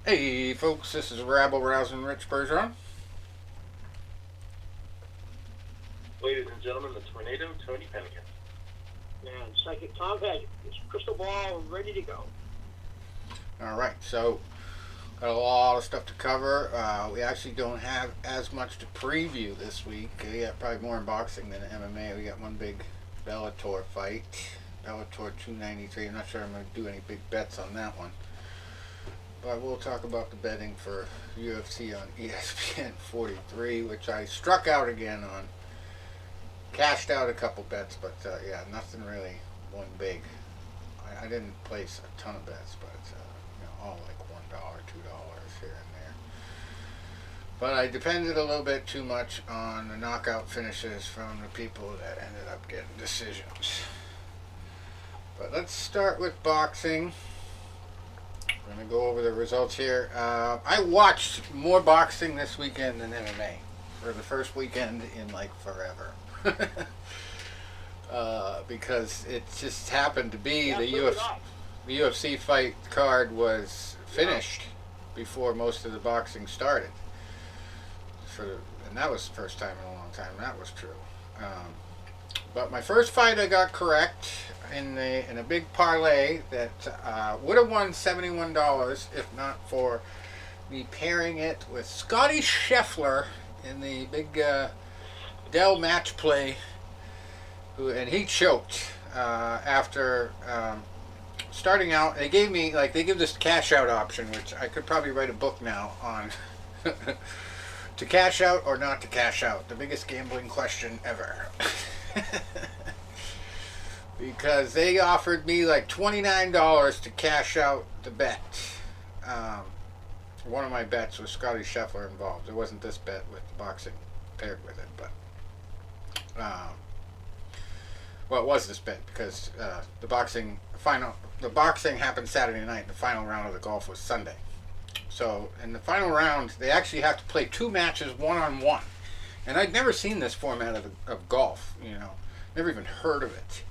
Hey folks, this is Rabble Rousing Rich Bergeron. Ladies and gentlemen, the Tornado, Tony Pennigan. And Psychic Tom Hagen. His crystal ball ready to go. Alright, so got a lot of stuff to cover. We actually don't have as much to preview this week. We got probably more in boxing than MMA. We got one big Bellator fight. Bellator 293. I'm not sure I'm going to do any big bets on that one. But we'll talk about the betting for UFC on ESPN 43, which I struck out again on. Cashed out a couple bets, but yeah, nothing really won big. I didn't place a ton of bets, but all like $1, $2 here and there. But I depended a little bit too much on the knockout finishes from the people that ended up getting decisions. But let's start with boxing. We're going to go over the results here. I watched more boxing this weekend than MMA for the first weekend in like forever. Because it just happened to be the UFC fight card was finished before most of the boxing started. And that was the first time in a long time that was true. But my first fight I got correct in a big parlay that would have won $71 if not for me pairing it with Scotty Scheffler in the big Dell match play, and he choked after starting out. They give this cash out option, which I could probably write a book now on. To cash out or not to cash out, the biggest gambling question ever. Because they offered me like $29 to cash out the bet. One of my bets was Scotty Scheffler involved. It wasn't this bet with the boxing paired with it, but well, it was this bet because the boxing happened Saturday night. The final round of the golf was Sunday. So in the final round, they actually have to play two matches one-on-one. And I'd never seen this format of golf, never even heard of it.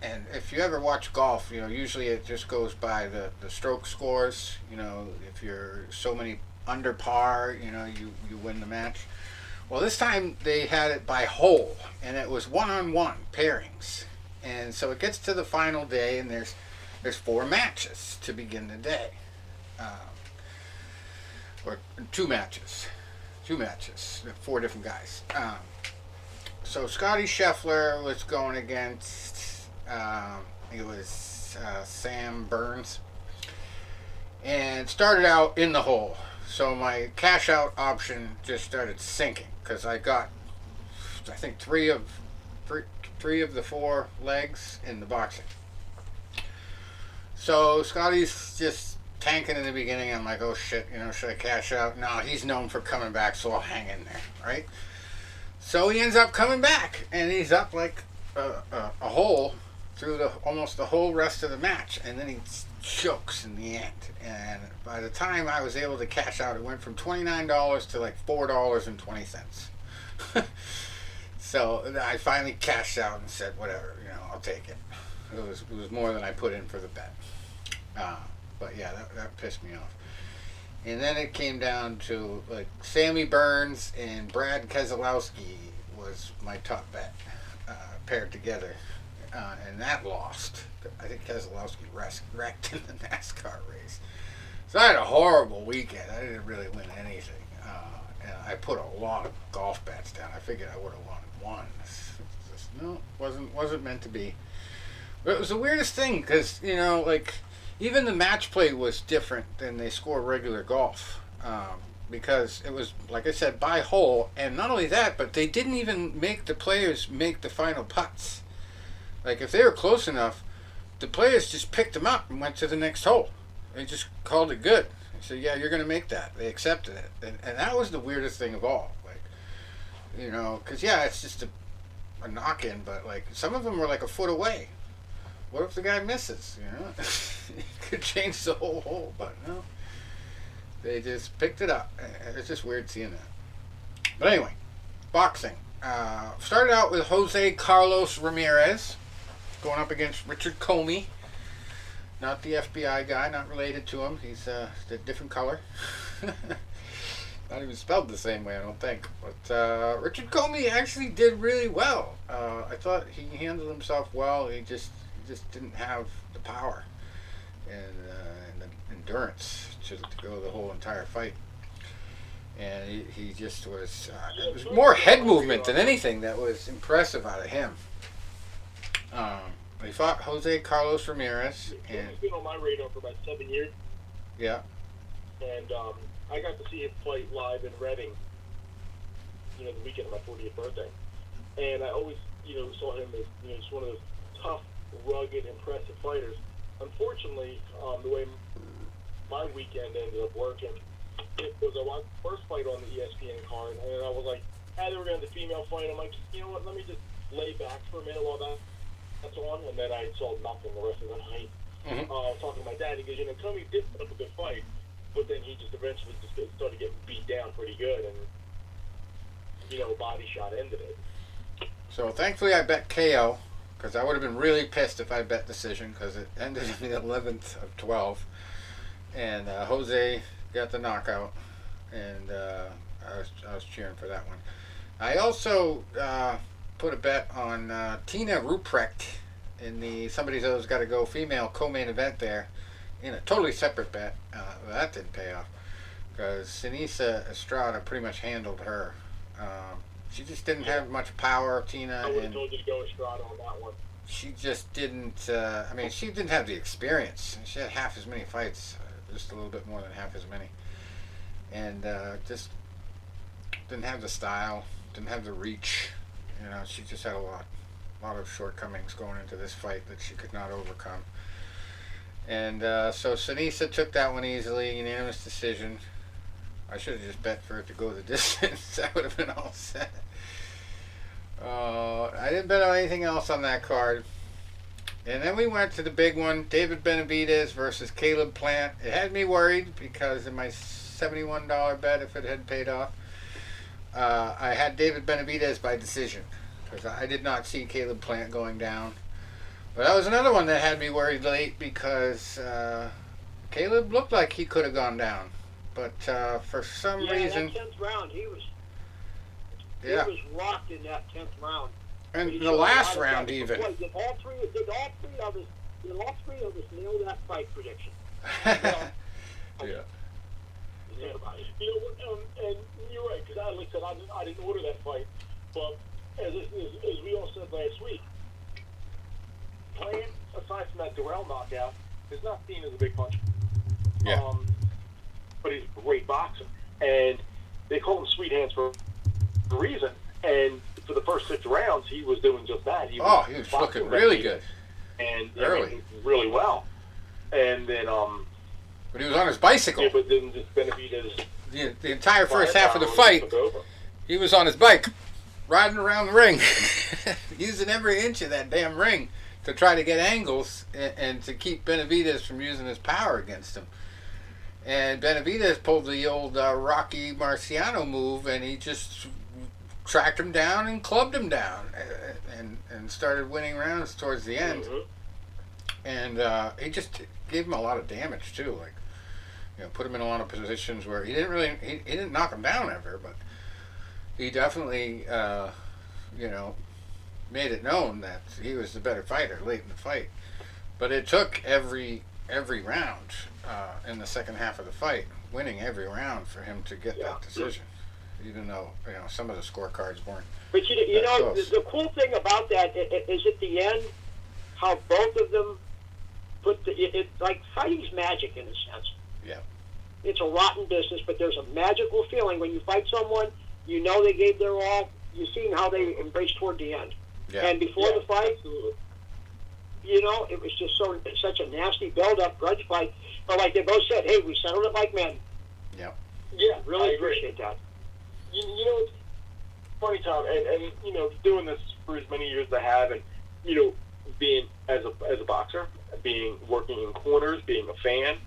And if you ever watch golf, usually it just goes by the stroke scores. If you're so many under par, you win the match. Well, this time they had it by hole, and it was one-on-one pairings. And so it gets to the final day, and there's four matches to begin the day. Or two matches, four different guys. So Scotty Scheffler was going against, it was Sam Burns, and started out in the hole. So my cash out option just started sinking because I got, I think three of the four legs in the boxing. So Scotty's just tanking in the beginning. I'm like, oh shit, should I cash out? No, he's known for coming back, so I'll hang in there, right? So he ends up coming back, and he's up like a hole through almost the whole rest of the match, and then he chokes in the end. And by the time I was able to cash out, it went from $29 to like $4.20. So I finally cashed out and said, whatever, I'll take it. It was more than I put in for the bet. But yeah, that pissed me off. And then it came down to like Sammy Burns and Brad Keselowski was my top bet paired together, and that lost. I think Keselowski wrecked in the NASCAR race. So I had a horrible weekend. I didn't really win anything, and I put a lot of golf bets down. I figured I would have won one. No, wasn't meant to be. But it was the weirdest thing because even the match play was different than they score regular golf, because it was, like I said, by hole, and not only that, but they didn't even make the players make the final putts. Like if they were close enough, the players just picked them up and went to the next hole. They just called it good. They said, yeah, you're going to make that. They accepted it, and that was the weirdest thing of all. Because yeah, it's just a knock-in, but like some of them were like a foot away. What if the guy misses? It could change the whole hole, but no. They just picked it up. It's just weird seeing that. But anyway, boxing. Started out with Jose Carlos Ramirez going up against Richard Comey. not the FBI guy, not related to him. He's a different color. Not even spelled the same way, I don't think. But Richard Comey actually did really well. I thought he handled himself well. He just didn't have the power and the endurance to go the whole entire fight. And he just was. It was more head movement than anything that was impressive out of him. He fought Jose Carlos Ramirez. And He's been on my radar for about 7 years. Yeah. And I got to see him fight live in Reading, the weekend of my 40th birthday. And I always, saw him as, just one of those tough, rugged, impressive fighters. Unfortunately, the way my weekend ended up working, it was a first fight on the ESPN card, and I was like, they were going to have the female fight. I'm like, you know what, let me just lay back for a minute while that's on, and then I saw nothing the rest of the night. Talking to my dad, he goes, Comey did put up a good fight, but then he just eventually started getting beat down pretty good, and, a body shot ended it. So thankfully I bet KO, because I would have been really pissed if I bet decision, because it ended in the 11th of 12, and Jose got the knockout, and I was cheering for that one. I also put a bet on Tina Ruprecht in the Somebody's Always Got to Go female co-main event there, in a totally separate bet. That didn't pay off, because Sinisa Estrada pretty much handled her. She just didn't have much power, Tina. I would have told you to go Estrada on that one. She just didn't, she didn't have the experience. She had half as many fights, just a little bit more than half as many. And just didn't have the style, didn't have the reach. She just had a lot of shortcomings going into this fight that she could not overcome. And so Sinisa took that one easily, unanimous decision. I should have just bet for it to go the distance. That would have been all set. I didn't bet on anything else on that card. And then we went to the big one, David Benavidez versus Caleb Plant. It had me worried because of my $71 bet, if it had paid off. I had David Benavidez by decision, because I did not see Caleb Plant going down. But that was another one that had me worried late, because Caleb looked like he could have gone down. But for some reason... Yeah, that 10th round, he was rocked in that 10th round. And the last round even. Did all three of us nail that fight prediction? Yeah. And you're right, because like I said, I didn't order that fight, but as we all said last week, Plant, aside from that Durrell knockout, is not seen as a big puncher. Yeah. But he's a great boxer, and they call him Sweet Hands for a reason. And for the first 6 rounds, he was doing just that. He was looking really good, and early, really well. And then, but he was on his bicycle. Yeah, but then just Benavidez. The entire first half of the fight, he was on his bike, riding around the ring, using every inch of that damn ring to try to get angles and to keep Benavidez from using his power against him. And Benavidez pulled the old Rocky Marciano move, and he just tracked him down and clubbed him down, and started winning rounds towards the end. And he just gave him a lot of damage too, like, put him in a lot of positions where he didn't knock him down ever, but he definitely made it known that he was the better fighter late in the fight. But it took every round in the second half of the fight, winning every round, for him to get that decision, even though some of the scorecards weren't. But the cool thing about that is at the end, how both of them put it's like fighting's magic in a sense. Yeah. It's a rotten business, but there's a magical feeling when you fight someone. They gave their all. You've seen how they embraced toward the end. Yeah. And before the fight, it was just such a nasty build-up, grudge fight. But like they both said, hey, we settled it like men. Yeah. Yeah, really appreciate that. It's funny, Tom, and doing this for as many years as I have, and being as a boxer, working in corners, being a fan,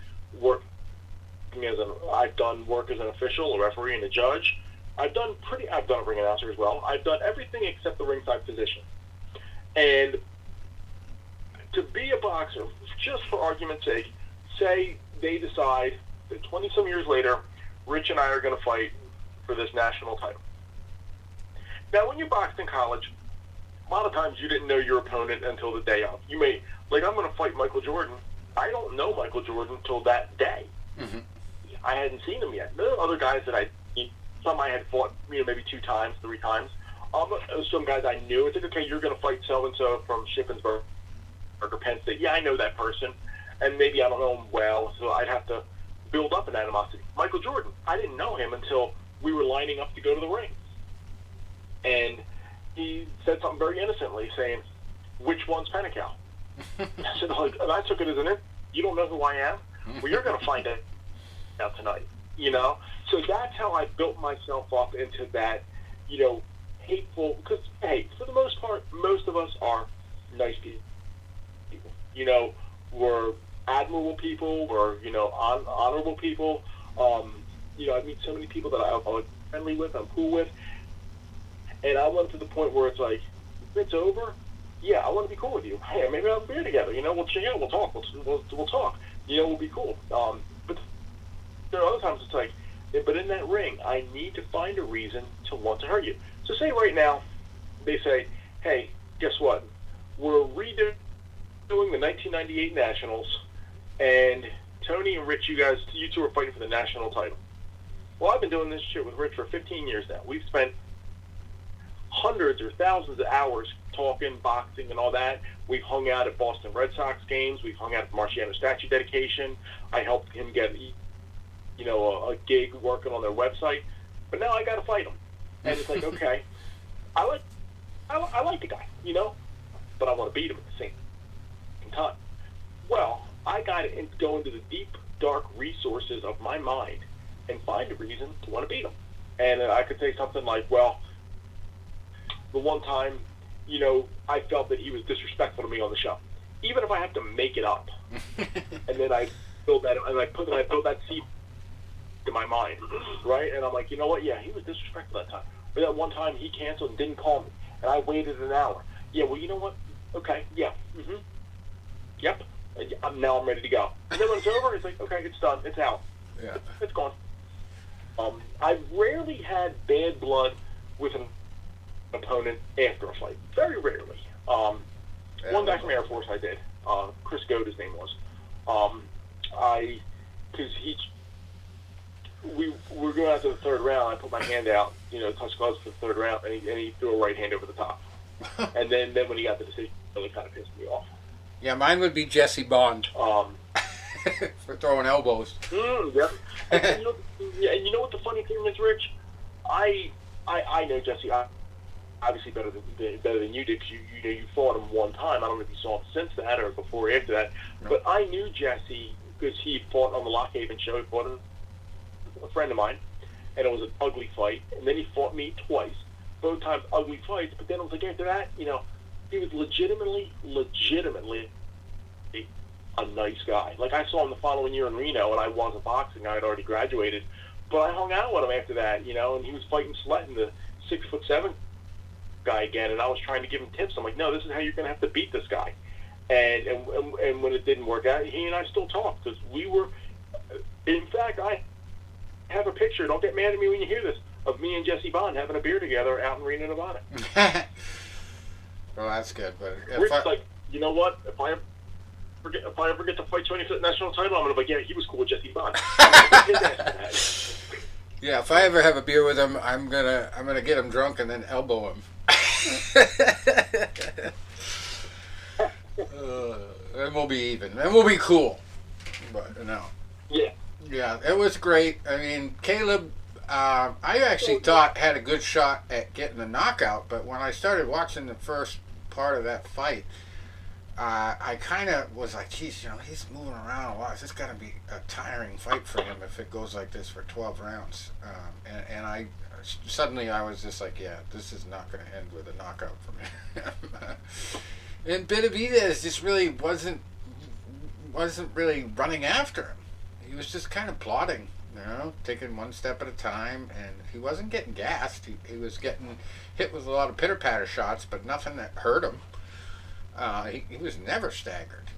I've done work as an official, a referee, and a judge. I've done a ring announcer as well. I've done everything except the ringside position. And to be a boxer, just for argument's sake, say they decide that 20-some years later, Rich and I are going to fight for this national title. Now, when you boxed in college, a lot of times you didn't know your opponent until the day of. You may, like, I'm going to fight Michael Jordan. I don't know Michael Jordan until that day. Mm-hmm. I hadn't seen him yet. There are other guys that some I had fought, maybe 2 times, 3 times. Some guys I knew. It's like, okay, you're going to fight so-and-so from Shippensburg or Penn State. Yeah, I know that person. And maybe I don't know him well, so I'd have to build up an animosity. Michael Jordan, I didn't know him until we were lining up to go to the ring. And he said something very innocently, saying, "Which one's Penical?" I said, and I took it as you don't know who I am? Well, you're going to find out tonight, So that's how I built myself up into that, hateful, because, hey, for the most part, most of us are nice people. We're admirable people, we're, honorable people. I meet so many people that I'm friendly with, I'm cool with. And I went to the point where it's like, if it's over, yeah, I want to be cool with you. Hey, maybe I'll have a beer together. We'll check out, we'll talk, we'll talk. We'll be cool. But there are other times it's like, but in that ring, I need to find a reason to want to hurt you. So say right now, they say, hey, guess what? We're redoing the 1998 Nationals, and Tony and Rich, you two are fighting for the national title. Well, I've been doing this shit with Rich for 15 years now. We've spent hundreds or thousands of hours talking, boxing, and all that. We've hung out at Boston Red Sox games. We've hung out at Marciano statue dedication. I helped him get, a gig working on their website. But now I got to fight him, and it's like, okay, I like the guy, but I want to beat him at the same time. Well, I got to go into the deep, dark resources of my mind and find a reason to want to beat him. And I could say something like, well, the one time, I felt that he was disrespectful to me on the show. Even if I have to make it up, and then I build that, and I build that seed in my mind, right? And I'm like, you know what? Yeah, he was disrespectful that time. But that one time he canceled and didn't call me, and I waited an hour. Yeah, well, you know what? Okay, yeah, yep. Now I'm ready to go. And then when it's over, it's like, okay, it's done, it's out, it's gone. I've rarely had bad blood with an opponent after a fight. Very rarely. One guy from Air Force I did. Chris Goad, his name was. Because we were going out to the third round. I put my hand out, touch gloves for the third round, and he threw a right hand over the top. And then when he got the decision, it really kind of pissed me off. Yeah, mine would be Jesse Bond. For throwing elbows. Yep. And you know what the funny thing is, Rich? I know Jesse obviously better than you did, because you fought him one time. I don't know if you saw him since that or before or after that. No. But I knew Jesse because he fought on the Lockhaven show. He fought a friend of mine, and it was an ugly fight. And then he fought me twice. Both times ugly fights. But then it was like after that, he was legitimately a nice guy. Like, I saw him the following year in Reno, and I wasn't boxing. I had already graduated. But I hung out with him after that, and he was fighting Sletton, the 6'7" guy again, and I was trying to give him tips. I'm like, no, this is how you're going to have to beat this guy. And when it didn't work out, he and I still talked, because we were, in fact, I have a picture, don't get mad at me when you hear this, of me and Jesse Bond having a beer together out in Reno, Nevada. Well, that's good, but Rick's like, you know what, if I ever get to fight Tony for the national title, I'm going to be like, yeah, he was cool with Jesse Bond. Yeah, if I ever have a beer with him, I'm gonna get him drunk and then elbow him. And we'll be even. And we'll be cool. But no. Yeah. Yeah, it was great. I mean, Caleb, I actually thought had a good shot at getting a knockout, but when I started watching the first part of that fight, I kind of was like, geez, he's moving around a lot. It's just going to be a tiring fight for him if it goes like this for 12 rounds. And I suddenly I was just like, yeah, this is not going to end with a knockout for me. And Benavidez just really wasn't really running after him. He was just kind of plodding, taking one step at a time, and he wasn't getting gassed. He was getting hit with a lot of pitter-patter shots, but nothing that hurt him. He was never staggered,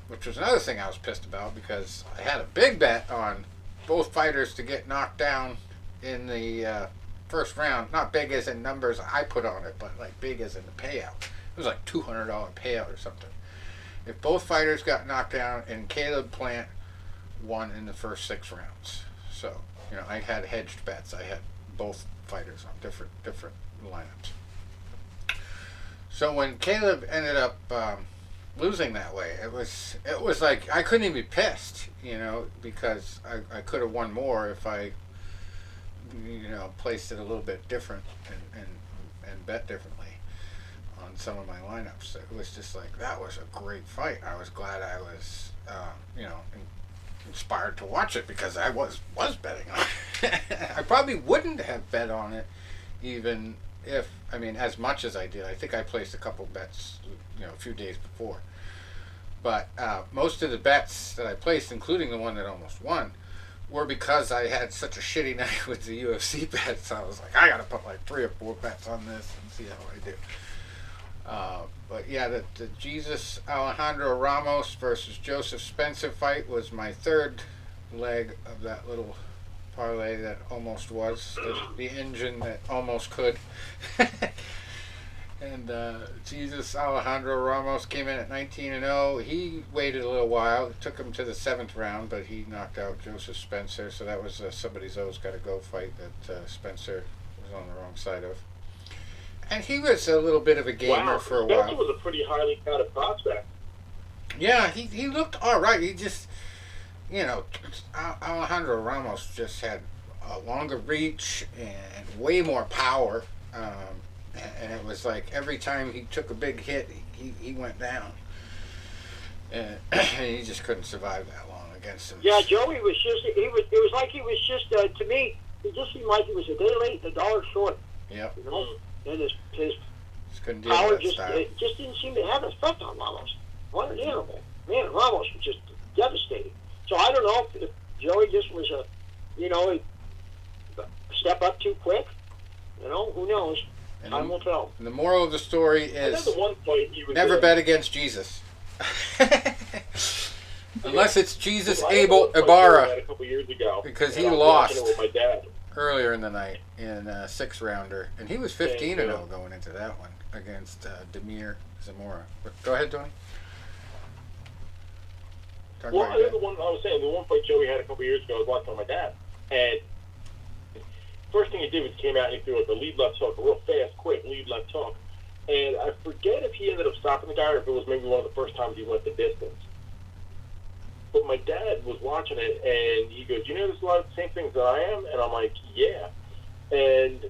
which was another thing I was pissed about because I had a big bet on both fighters to get knocked down in the first round. Not big as in numbers I put on it, but like big as in the payout. It was like $200 payout or something. If both fighters got knocked down and Caleb Plant won in the first 6 rounds. So, you know, I had hedged bets. I had both fighters on different lineups. So when Caleb ended up losing that way, it was like I couldn't even be pissed, you know, because I could have won more if I, you know, placed it a little bit different and bet differently on some of my lineups. It was just like, that was a great fight. I was glad I was, you know, inspired to watch it because I was betting on it. I probably wouldn't have bet on it even if, I mean, as much as I did. I think I placed a couple bets, you know, a few days before. But most of the bets that I placed, including the one that almost won, were because I had such a shitty night with the UFC bets. I was like, I gotta put like 3 or 4 bets on this and see how I do. But yeah, the Jesus Alejandro Ramos versus Joseph Spencer fight was my 3rd leg of that little parlay that almost was. The engine that almost could. And Jesus Alejandro Ramos came in at 19-0. He waited a little while. It took him to the 7th round, but he knocked out Joseph Spencer. So that was somebody's always got to go fight that Spencer was on the wrong side of. And he was a little bit of a gamer for a while. Spencer was a pretty highly touted prospect. Yeah, he looked all right. He just, you know, Alejandro Ramos just had a longer reach and way more power. And it was like every time he took a big hit, he went down. And he just couldn't survive that long against him. Yeah, Joey was just, it was like he was just, to me, it just seemed like he was a day late and a dollar short. Yep. You know? And his couldn't deal power with that just, style. it just didn't seem to have an effect on Ramos. What an animal. Man, Ramos was just devastating. So I don't know if Joey just was a, you know, a step up too quick. You know, who knows? And Time will tell. And the moral of the story is the one point he was never bet against Jesus. Unless it's Jesus Abel Ibarra, a couple years ago, because he I was lost watching it with my dad. earlier in the night in a 6-rounder, and he was 15-0 going into that one against Demir Zamora. But go ahead, Tony. Well, the one I was saying, the one fight Joey had a couple years ago, I was watching with my dad, and first thing he did was he came out and he threw like a lead left hook, a real fast, quick lead left hook, and I forget if he ended up stopping the guy or if it was maybe one of the first times he went the distance. But my dad was watching it, and he goes, "You know, there's a lot of the same things that I am," and I'm like, "Yeah," and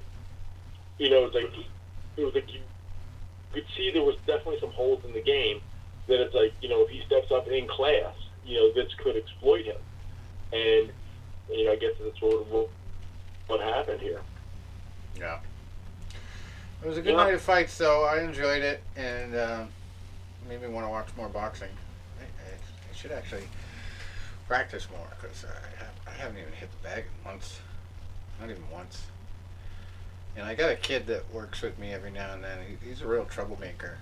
you know, it was like you could see there was definitely some holes in the game that it's like, you know, if he steps up in class, you know, this could exploit him, and you know, I guess that's what happened here. Yeah. It was a good night of fights, though. I enjoyed it, and made me want to watch more boxing. I should actually practice more, because I haven't even hit the bag in months. Not even once. And I got a kid that works with me every now and then. He's a real troublemaker.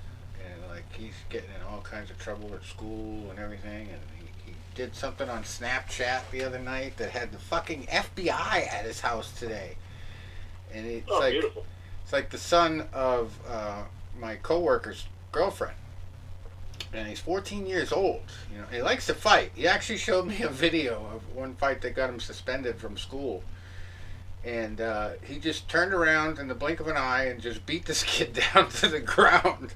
And, like, he's getting in all kinds of trouble at school and everything. And he did something on Snapchat the other night that had the fucking FBI at his house today. And it's Beautiful. It's like the son of my coworker's girlfriend. And he's 14 years old. You know, he likes to fight. He actually showed me a video of one fight that got him suspended from school. And he just turned around in the blink of an eye and just beat this kid down to the ground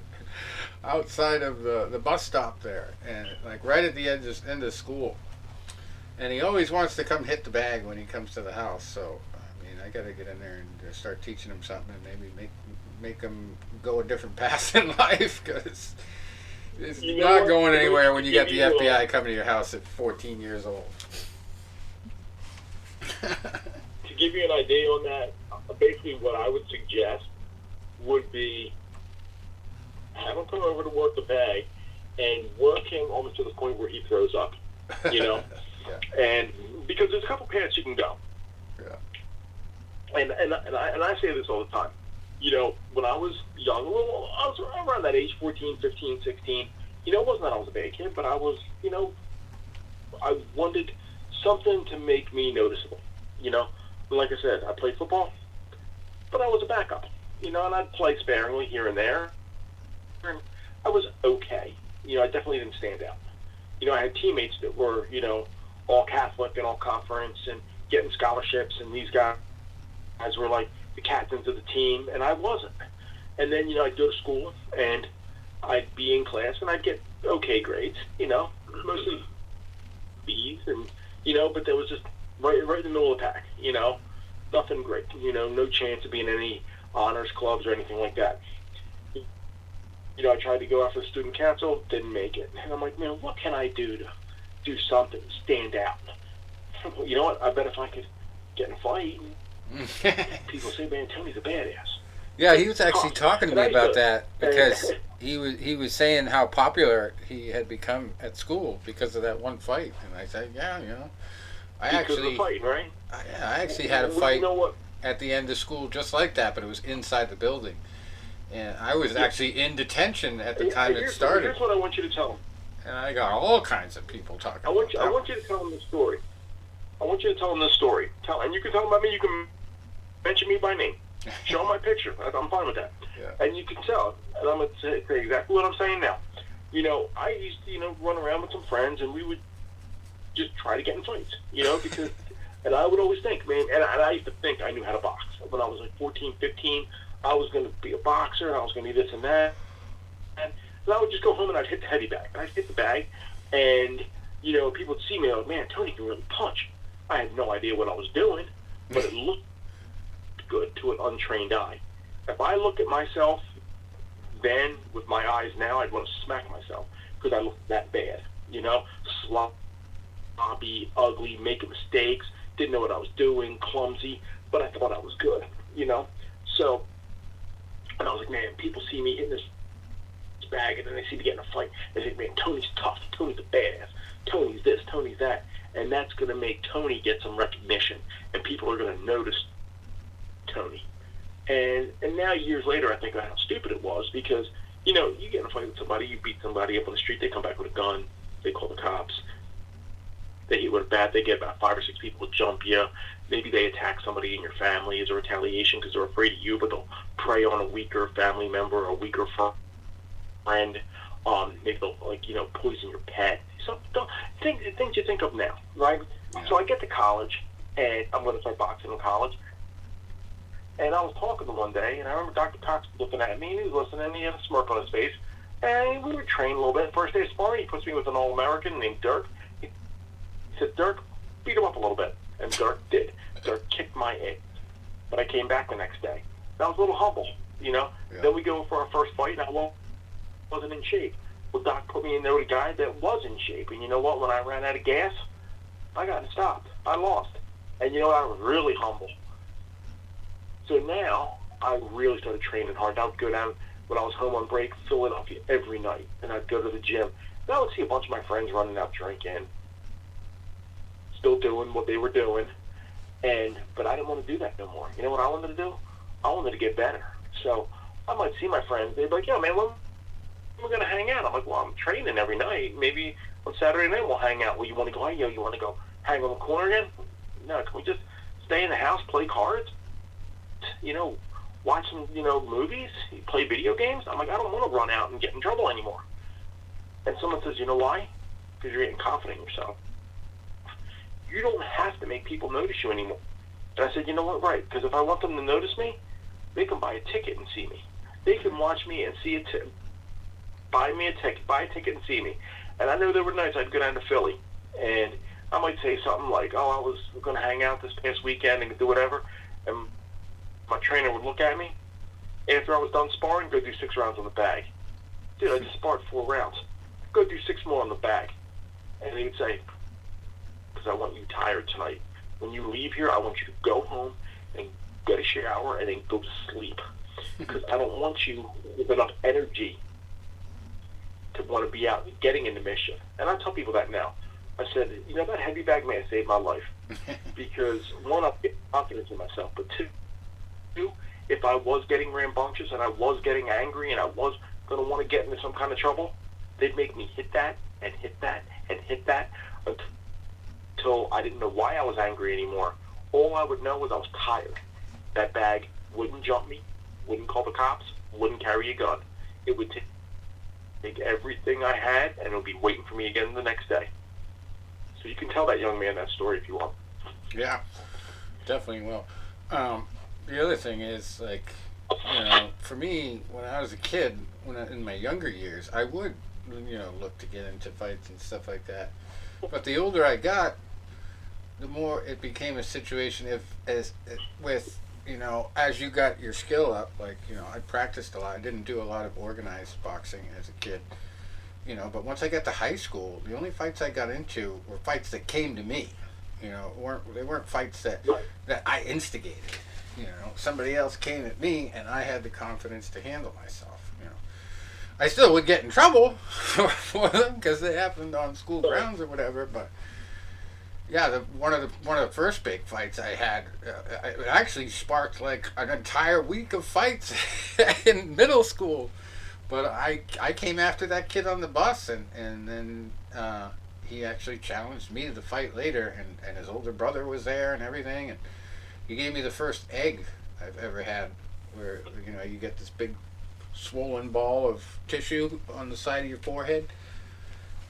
outside of the bus stop there, and like right at the end of school. And he always wants to come hit the bag when he comes to the house. So I mean, I got to get in there and start teaching him something, and maybe make him go a different path in life, because it's not going anywhere when you got the FBI coming to your house at 14 years old. To give you an idea on that, basically what I would suggest would be have him come over to work the bag and work him almost to the point where he throws up, you know? Yeah. And because there's a couple paths you can go. Yeah. And I say this all the time. when I was young, well, I was around that age, 14, 15, 16, it wasn't that I was a bad kid, but I was, I wanted something to make me noticeable, Like I said, I played football, but I was a backup, and I'd play sparingly here and there. And I was okay. I definitely didn't stand out. I had teammates that were, all Catholic and all conference and getting scholarships, and these guys were like the captains of the team, and I wasn't. And then, I'd go to school, and I'd be in class, and I'd get okay grades, mostly B's, and, but there was just right in the middle of the pack, nothing great, no chance of being in any honors clubs or anything like that. I tried to go after the student council, didn't make it. And I'm like, man, what can I do to do something, stand out? You know what? I bet if I could get in a fight, people say, man, Tony's a badass. Yeah, he was actually talking to me about that because he was saying how popular he had become at school because of that one fight. And I said, yeah, I actually had a fight at the end of school just like that, but it was inside the building. And I was actually in detention at the time it started. Here's what I want you to tell them. And I got all kinds of people talking I want you to tell them the story. I want you to tell them this story. And you can tell them about me. You can mention me by name. Show them my picture. I'm fine with that. Yeah. And you can tell. And I'm going to say exactly what I'm saying now. I used to, run around with some friends, and we would just try to get in fights, because... And I would always think, man, and I used to think I knew how to box. When I was like 14, 15, I was going to be a boxer, I was going to be this and that. And I would just go home and I'd hit the heavy bag. I'd hit the bag, and, people would see me like, man, Tony can really punch. I had no idea what I was doing, but it looked good to an untrained eye. If I look at myself then with my eyes now, I'd want to smack myself because I looked that bad, sloppy, ugly, making mistakes, didn't know what I was doing, clumsy, but I thought I was good, So, and I was like, man, people see me hitting this bag, and then they see me getting a fight. They say, man, Tony's tough. Tony's a badass. Tony's this, Tony's that. And that's going to make Tony get some recognition, and people are going to notice Tony. And now, years later, I think about how stupid it was because, you get in a fight with somebody, you beat somebody up on the street, they come back with a gun, they call the cops. They hit with a bat, they get about 5 or 6 people to jump you. Maybe they attack somebody in your family as a retaliation because they're afraid of you, but they'll prey on a weaker family member or a weaker friend. Maybe they'll, poison your pet. So things you think of now, right? Yeah. So I get to college, and I'm going to start boxing in college. And I was talking to him one day, and I remember Dr. Cox looking at me, and he was listening, and he had a smirk on his face. And we were trained a little bit. First day of sparring, he puts me with an All-American named Dirk. He said, Dirk, beat him up a little bit. And Dirk did. Dirk kicked my ass. But I came back the next day. I was a little humble, Yeah. Then we go for our first fight, and I wasn't in shape. Well, Doc put me in there with a guy that was in shape. And you know what? When I ran out of gas, I got stopped. I lost. And I was really humble. So now, I really started training hard. I would go down, when I was home on break, Philadelphia every night. And I'd go to the gym. And I would see a bunch of my friends running out drinking, still doing what they were doing. But I didn't want to do that no more. You know what I wanted to do? I wanted to get better. So I might see my friends. They'd be like, yo, man, when we're going to hang out? I'm like, well, I'm training every night. Maybe on Saturday night we'll hang out. Well, you want to go, hey, you want to go hang on the corner again? No, can we just stay in the house, play cards? Watch some, movies, play video games. I'm like, I don't want to run out and get in trouble anymore. And someone says, you know why? Because you're getting confident in yourself. You don't have to make people notice you anymore. And I said, you know what, right? Because if I want them to notice me, they can buy a ticket and see me. They can watch me and see buy a ticket and see me. And I know there were nights I'd go down to Philly, and I might say something like, oh, I was going to hang out this past weekend and do whatever, and my trainer would look at me. After I was done sparring, go do 6 rounds on the bag. Dude, I just sparred 4 rounds. Go do 6 more on the bag. And he would say, because I want you tired tonight. When you leave here, I want you to go home and get a shower and then go to sleep. Because I don't want you with enough energy to want to be out getting into mischief. And I tell people that now. I said, that heavy bag man saved my life. Because 1, I get confidence in myself. But 2, if I was getting rambunctious and I was getting angry and I was going to want to get into some kind of trouble, they'd make me hit that and hit that and hit that until I didn't know why I was angry anymore. All I would know was I was tired. That bag wouldn't jump me, wouldn't call the cops, wouldn't carry a gun. It would take everything I had, and it would be waiting for me again the next day. So you can tell that young man that story if you want. Yeah, definitely will. The other thing is, like, you know, for me, when I was a kid, in my younger years, I would, you know, look to get into fights and stuff like that. But the older I got, the more it became a situation with, you know, as you got your skill up, like, you know, I practiced a lot. I didn't do a lot of organized boxing as a kid, you know, but once I got to high school, the only fights I got into were fights that came to me. You know, they weren't fights that I instigated. You know, somebody else came at me, and I had the confidence to handle myself. You know, I still would get in trouble for them because they happened on school grounds or whatever. But yeah, one of the first big fights I had, it actually sparked like an entire week of fights in middle school. But I came after that kid on the bus, and then he actually challenged me to the fight later, and his older brother was there and everything, and he gave me the first egg I've ever had, where, you know, you get this big swollen ball of tissue on the side of your forehead.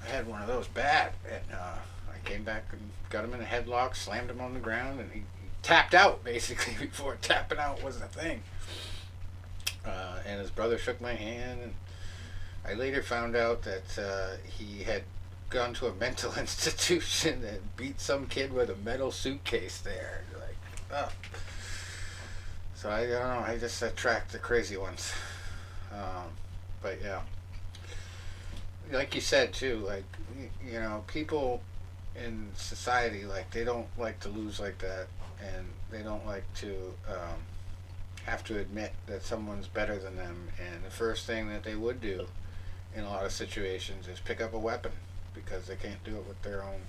I had one of those bad, and I came back and got him in a headlock, slammed him on the ground, and he tapped out basically before tapping out was a thing. And his brother shook my hand, and I later found out that he had gone to a mental institution and beat some kid with a metal suitcase there. Like, oh. So I don't know. I just attract the crazy ones. But yeah, like you said too. Like, you know, people in society, like, they don't like to lose like that, and they don't like to have to admit that someone's better than them. And the first thing that they would do in a lot of situations is pick up a weapon, because they can't do it with their own,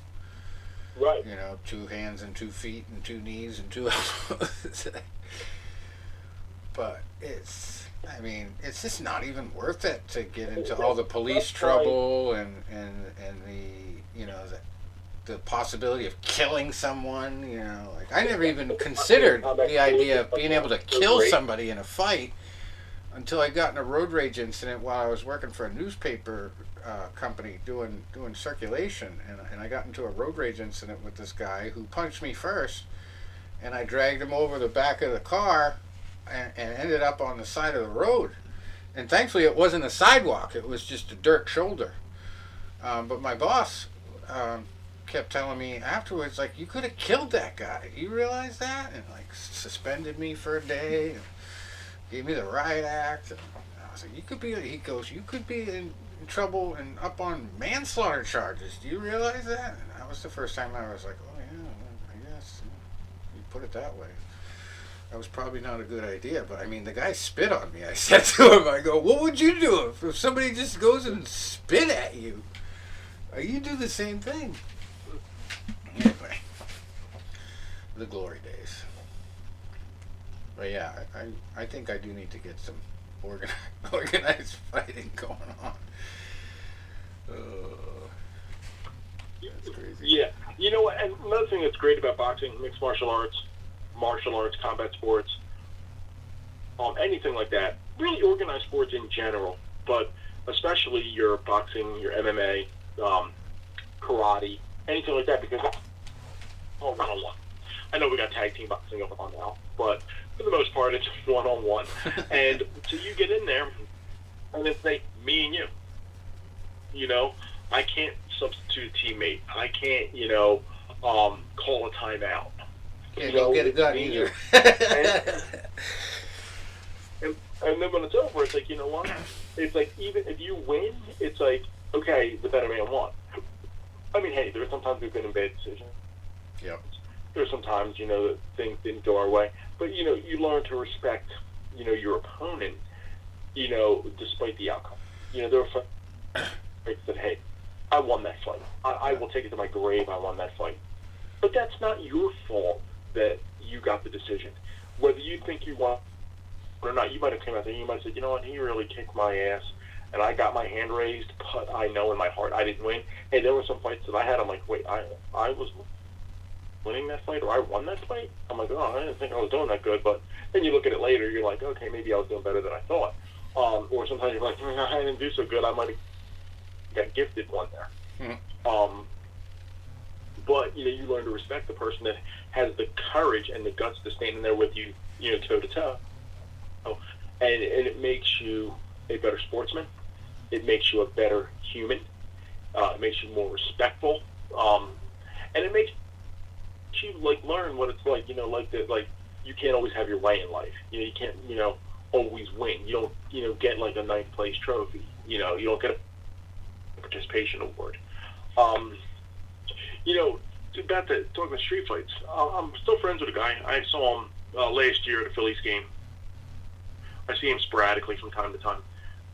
right, you know, 2 hands and 2 feet and 2 knees and 2 elbows. But it's just not even worth it to get into all the police trouble and the, you know, the possibility of killing someone. You know, like, I never even considered the idea of being able to kill somebody in a fight until I got in a road rage incident while I was working for a newspaper company doing circulation, and I got into a road rage incident with this guy who punched me first, and I dragged him over the back of the car and ended up on the side of the road. And thankfully it wasn't a sidewalk, it was just a dirt shoulder. But my boss kept telling me afterwards, like, you could have killed that guy. You realize that? And, like, suspended me for a day and gave me the riot act. And I was like, he goes, you could be in trouble and up on manslaughter charges. Do you realize that? And that was the first time I was like, oh yeah, I guess, you put it that way. That was probably not a good idea, but I mean, the guy spit on me. I said to him, I go, what would you do if somebody just goes and spit at you? You do the same thing. Anyway, the glory days. But yeah, I think I do need to get some organized fighting going on. That's crazy. Yeah. You know what? And another thing that's great about boxing, mixed martial arts, combat sports, anything like that, really organized sports in general, but especially your boxing, your MMA, karate, anything like that, because one-on-one. I know we got tag team boxing going on now, but for the most part, it's one-on-one. And so you get in there, and it's like me and you. You know, I can't substitute a teammate. I can't, you know, call a timeout. Can't go get a gun either. And then when it's over, it's like, you know what? It's like, even if you win, it's like, okay, the better man won. I mean, hey, there's sometimes we've been in bad decisions. Yep. There's sometimes, you know, that things didn't go our way. But, you know, you learn to respect, you know, your opponent, you know, despite the outcome. You know, there are fights that, hey, I won that fight. I will take it to my grave, I won that fight. But that's not your fault that you got the decision. Whether you think you won or not, you might have come out there and you might have said, you know what, he really kicked my ass, and I got my hand raised, but I know in my heart I didn't win. Hey, there were some fights that I had, I'm like, wait, I was winning that fight, or I won that fight? I'm like, oh, I didn't think I was doing that good, but then you look at it later, you're like, okay, maybe I was doing better than I thought. Or sometimes you're like, I didn't do so good, I might have got gifted one there. Mm-hmm. But, you know, you learn to respect the person that has the courage and the guts to stand in there with you, you know, toe-to-toe. And it makes you a better sportsman. It makes you a better human. It makes you more respectful. And it makes you, like, learn what it's like, you know, like you can't always have your way in life. You know, you can't, you know, always win. You don't, you know, get, like, a ninth place trophy. You know, you don't get a participation award. You know, talking about street fights, I'm still friends with a guy. I saw him last year at a Phillies game. I see him sporadically from time to time.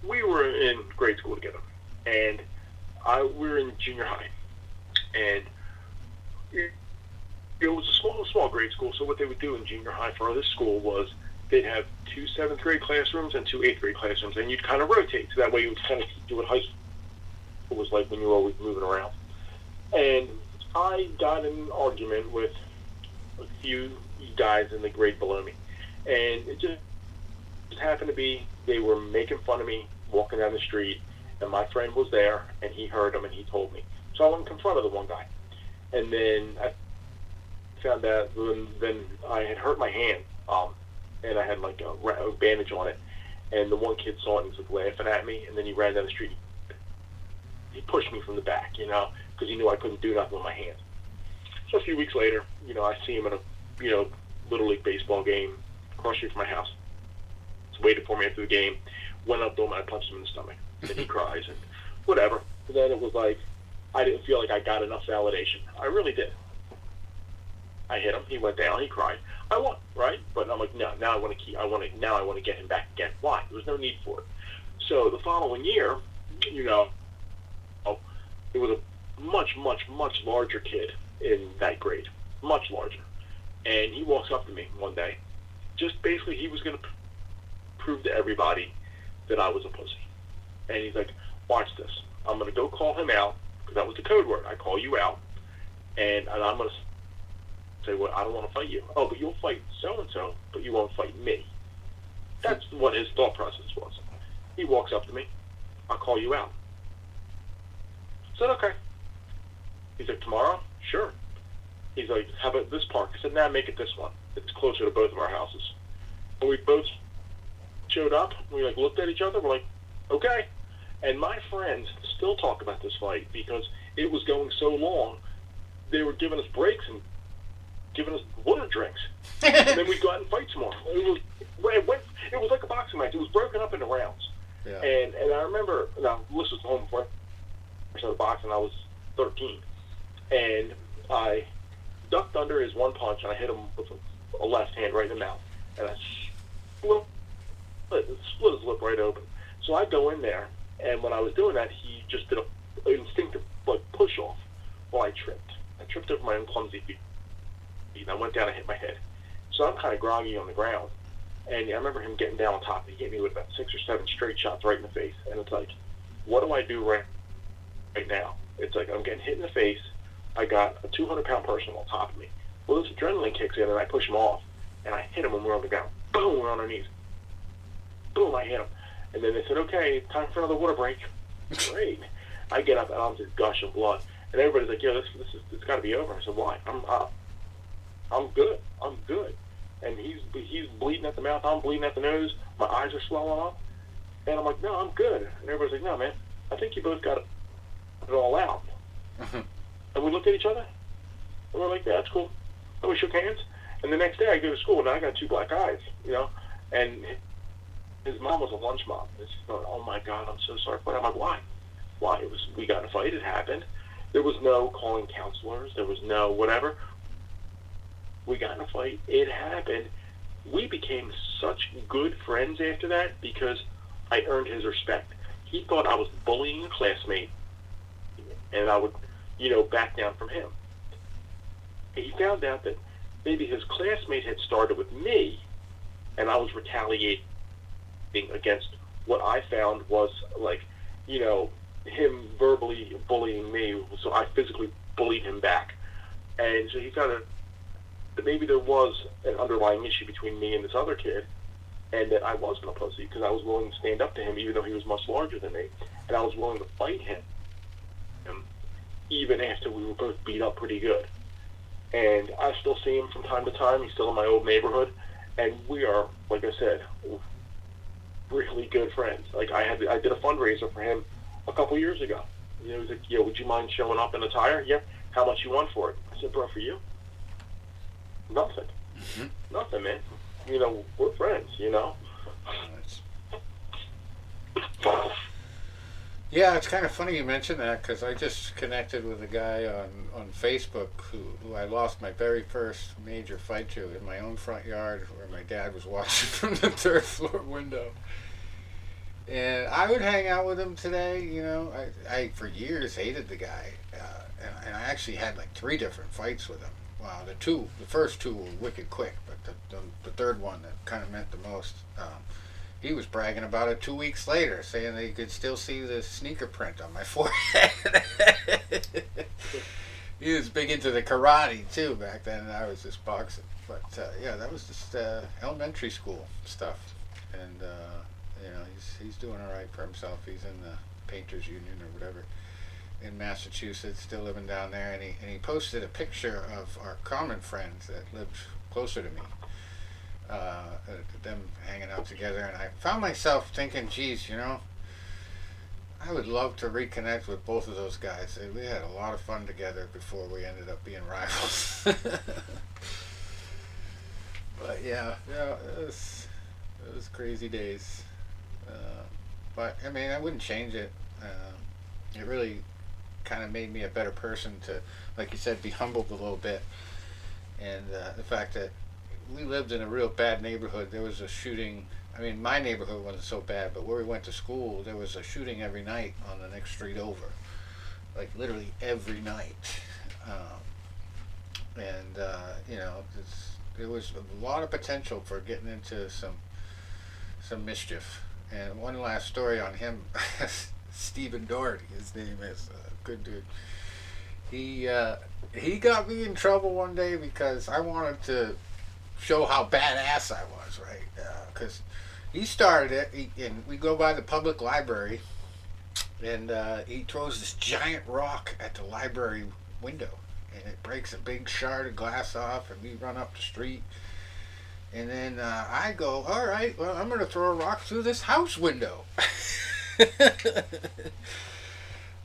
We were in grade school together, and we were in junior high. And it was a small grade school, so what they would do in junior high for this school was they'd have 2 7th grade classrooms and 2 8th grade classrooms, and you'd kind of rotate, so that way you would kind of do what high school was like when you were always moving around. And I got in an argument with a few guys in the grade below me, and it just happened to be they were making fun of me walking down the street, and my friend was there, and he heard them, and he told me. So I went and confronted the one guy, and then I found out then I had hurt my hand, and I had like a bandage on it, and the one kid saw it and was like laughing at me, and then he ran down the street. He pushed me from the back, you know, because he knew I couldn't do nothing with my hand. So a few weeks later, you know, I see him at a, you know, Little League baseball game across the street from my house. He waited for me after the game, went up to him, and I punched him in the stomach. And he cries and whatever. And then it was like, I didn't feel like I got enough validation. I really did. I hit him. He went down. He cried. I won, right? But I'm like, no. Now I want to get him back again. Why? There was no need for it. So the following year, you know, it was a much, much, much larger kid in that grade, much larger. And he walks up to me one day. Just basically, he was going to prove to everybody that I was a pussy. And he's like, watch this. I'm going to go call him out, because that was the code word. I call you out, and I'm going to say, well, I don't want to fight you. Oh, but you'll fight so-and-so, but you won't fight me. That's what his thought process was. He walks up to me. I'll call you out. I said, okay. He's like, tomorrow? Sure. He's like, how about this park? I said, nah, make it this one. It's closer to both of our houses. And we both showed up. We like looked at each other. We're like, okay. And my friends still talk about this fight because it was going so long. They were giving us breaks and giving us water drinks. And then we'd go out and fight some more. It was like a boxing match. It was broken up into rounds. Yeah. And I remember, now this was home before I started boxing. I was 13. And I ducked under his one punch, and I hit him with a left hand right in the mouth. And I split his lip right open. So I go in there, and when I was doing that, he just did an instinctive like push off. Well, I tripped. I tripped over my own clumsy feet, and I went down and hit my head. So I'm kind of groggy on the ground. And I remember him getting down on top. He hit me with about 6 or 7 straight shots right in the face. And it's like, what do I do right now? It's like I'm getting hit in the face. I got a 200-pound person on top of me. Well, this adrenaline kicks in, and I push him off. And I hit him when we're on the ground. Boom, we're on our knees. Boom, I hit him. And then they said, okay, time for another water break. Great. I get up, and I'm just gushing blood. And everybody's like, yeah, it's got to be over. I said, why? I'm good. I'm good. And he's bleeding at the mouth. I'm bleeding at the nose. My eyes are swelling up. And I'm like, no, I'm good. And everybody's like, no, man, I think you both got it all out. And we looked at each other, and we're like, yeah, that's cool. And we shook hands. And the next day I go to school, and I got 2 black eyes, you know. And his mom was a lunch mom. And she's going, oh, my God, I'm so sorry. But I'm like, why? Why? We got in a fight. It happened. There was no calling counselors. There was no whatever. We got in a fight. It happened. We became such good friends after that because I earned his respect. He thought I was bullying a classmate, and I would, you know, back down from him. He found out that maybe his classmate had started with me, and I was retaliating against what I found was like, him verbally bullying me, so I physically bullied him back. And so he kind of, maybe there was an underlying issue between me and this other kid, and that I wasn't a pussy because I was willing to stand up to him even though he was much larger than me, and I was willing to fight him even after we were both beat up pretty good. And I still see him from time to time. He's still in my old neighborhood, and we are, like I said, really good friends. Like I did a fundraiser for him a couple years ago. He's like, would you mind showing up in a tire? Yeah. How much you want for it? I said, bro, for you? Nothing. Mm-hmm. Nothing, man. We're friends, Nice. Yeah, it's kind of funny you mentioned that because I just connected with a guy on Facebook who I lost my very first major fight to in my own front yard where my dad was watching from the third floor window. And I would hang out with him today, I for years hated the guy. And I actually had like 3 different fights with him. Wow, the first 2 were wicked quick, but the third one that kind of meant the most, he was bragging about it 2 weeks later, saying that he could still see the sneaker print on my forehead. He was big into the karate too back then, and I was just boxing. But yeah, that was just elementary school stuff, and he's doing all right for himself. He's in the Painters Union or whatever in Massachusetts, still living down there, and he posted a picture of our common friends that lived closer to me, them hanging out together, and I found myself thinking, geez, I would love to reconnect with both of those guys. We had a lot of fun together before we ended up being rivals. But yeah, it was crazy days. But I mean, I wouldn't change it. It really kind of made me a better person to, like you said, be humbled a little bit. And the fact that we lived in a real bad neighborhood. There was a shooting. I mean, my neighborhood wasn't so bad, but where we went to school, there was a shooting every night on the next street over. Like literally every night. There was a lot of potential for getting into some mischief. And one last story on him, Stephen Doherty, his name is, good dude. He got me in trouble one day because I wanted to show how badass I was, right? Because he started it, and we go by the public library, and he throws this giant rock at the library window, and it breaks a big shard of glass off, and we run up the street. And then I go, all right, well, I'm going to throw a rock through this house window.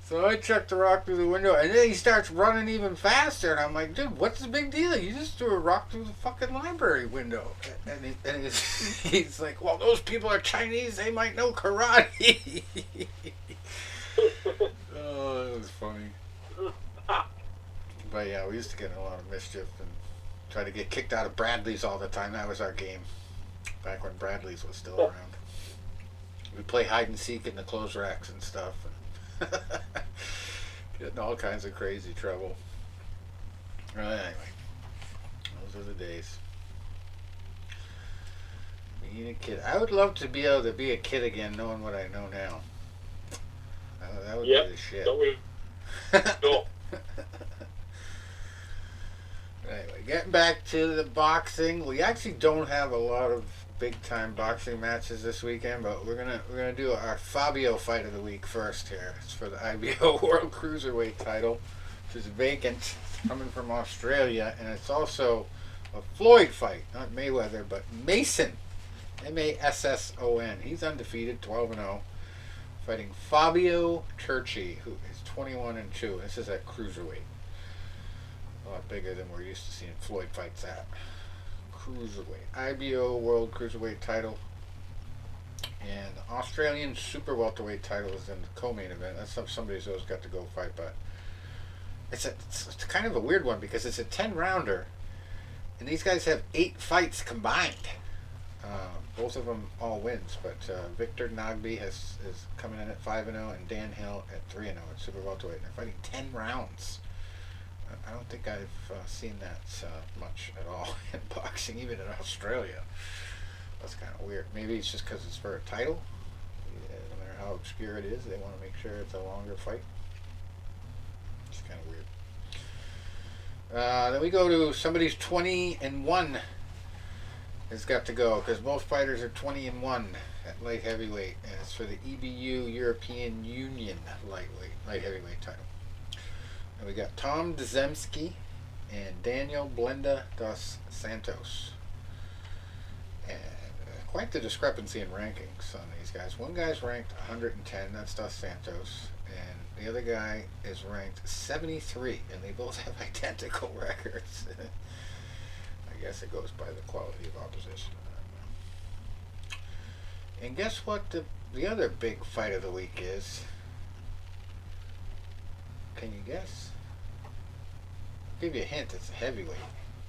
So I chucked the rock through the window, and then he starts running even faster. And I'm like, dude, what's the big deal? You just threw a rock through the fucking library window. And he's like, well, those people are Chinese. They might know karate. Oh, that was funny. But yeah, we used to get in a lot of mischief and try to get kicked out of Bradley's all the time. That was our game. Back when Bradley's was still around. We'd play hide and seek in the clothes racks and stuff. And get in all kinds of crazy trouble. Anyway, those are the days. Being a kid. I would love to be able to be a kid again knowing what I know now. That would be the shit. Cool. Anyway, getting back to the boxing, we actually don't have a lot of big time boxing matches this weekend, but we're gonna do our Fabio fight of the week first here. It's for the IBO World Cruiserweight title, which is vacant. It's coming from Australia, and it's also a Floyd fight, not Mayweather, but Mason, Masson. He's undefeated, 12-0, fighting Fabio Turchi, who is 21-2. This is at cruiserweight. A lot bigger than we're used to seeing Floyd fights at. Cruiserweight. IBO World Cruiserweight title. And the Australian Super Welterweight title is in the co-main event. That's somebody's always got to go fight, but it's kind of a weird one because it's a 10-rounder, and these guys have 8 fights combined. Both of them all wins, but Victor Nagbe is coming in at 5-0, and Dan Hill at 3-0 at Super Welterweight. They're fighting 10 rounds. I don't think I've seen that much at all in boxing, even in Australia. That's kind of weird. Maybe it's just because it's for a title. Yeah, no matter how obscure it is, they want to make sure it's a longer fight. It's kind of weird. Then we go to somebody's 20-1 has got to go because both fighters are 20-1 at light heavyweight, and it's for the EBU European Union light heavyweight title. And we got Tom Dzemski and Daniel Blenda dos Santos. And quite the discrepancy in rankings on these guys. One guy's ranked 110, that's dos Santos, and the other guy is ranked 73, and they both have identical records. I guess it goes by the quality of opposition. And guess what the other big fight of the week is? Can you guess? I'll give you a hint, it's a heavyweight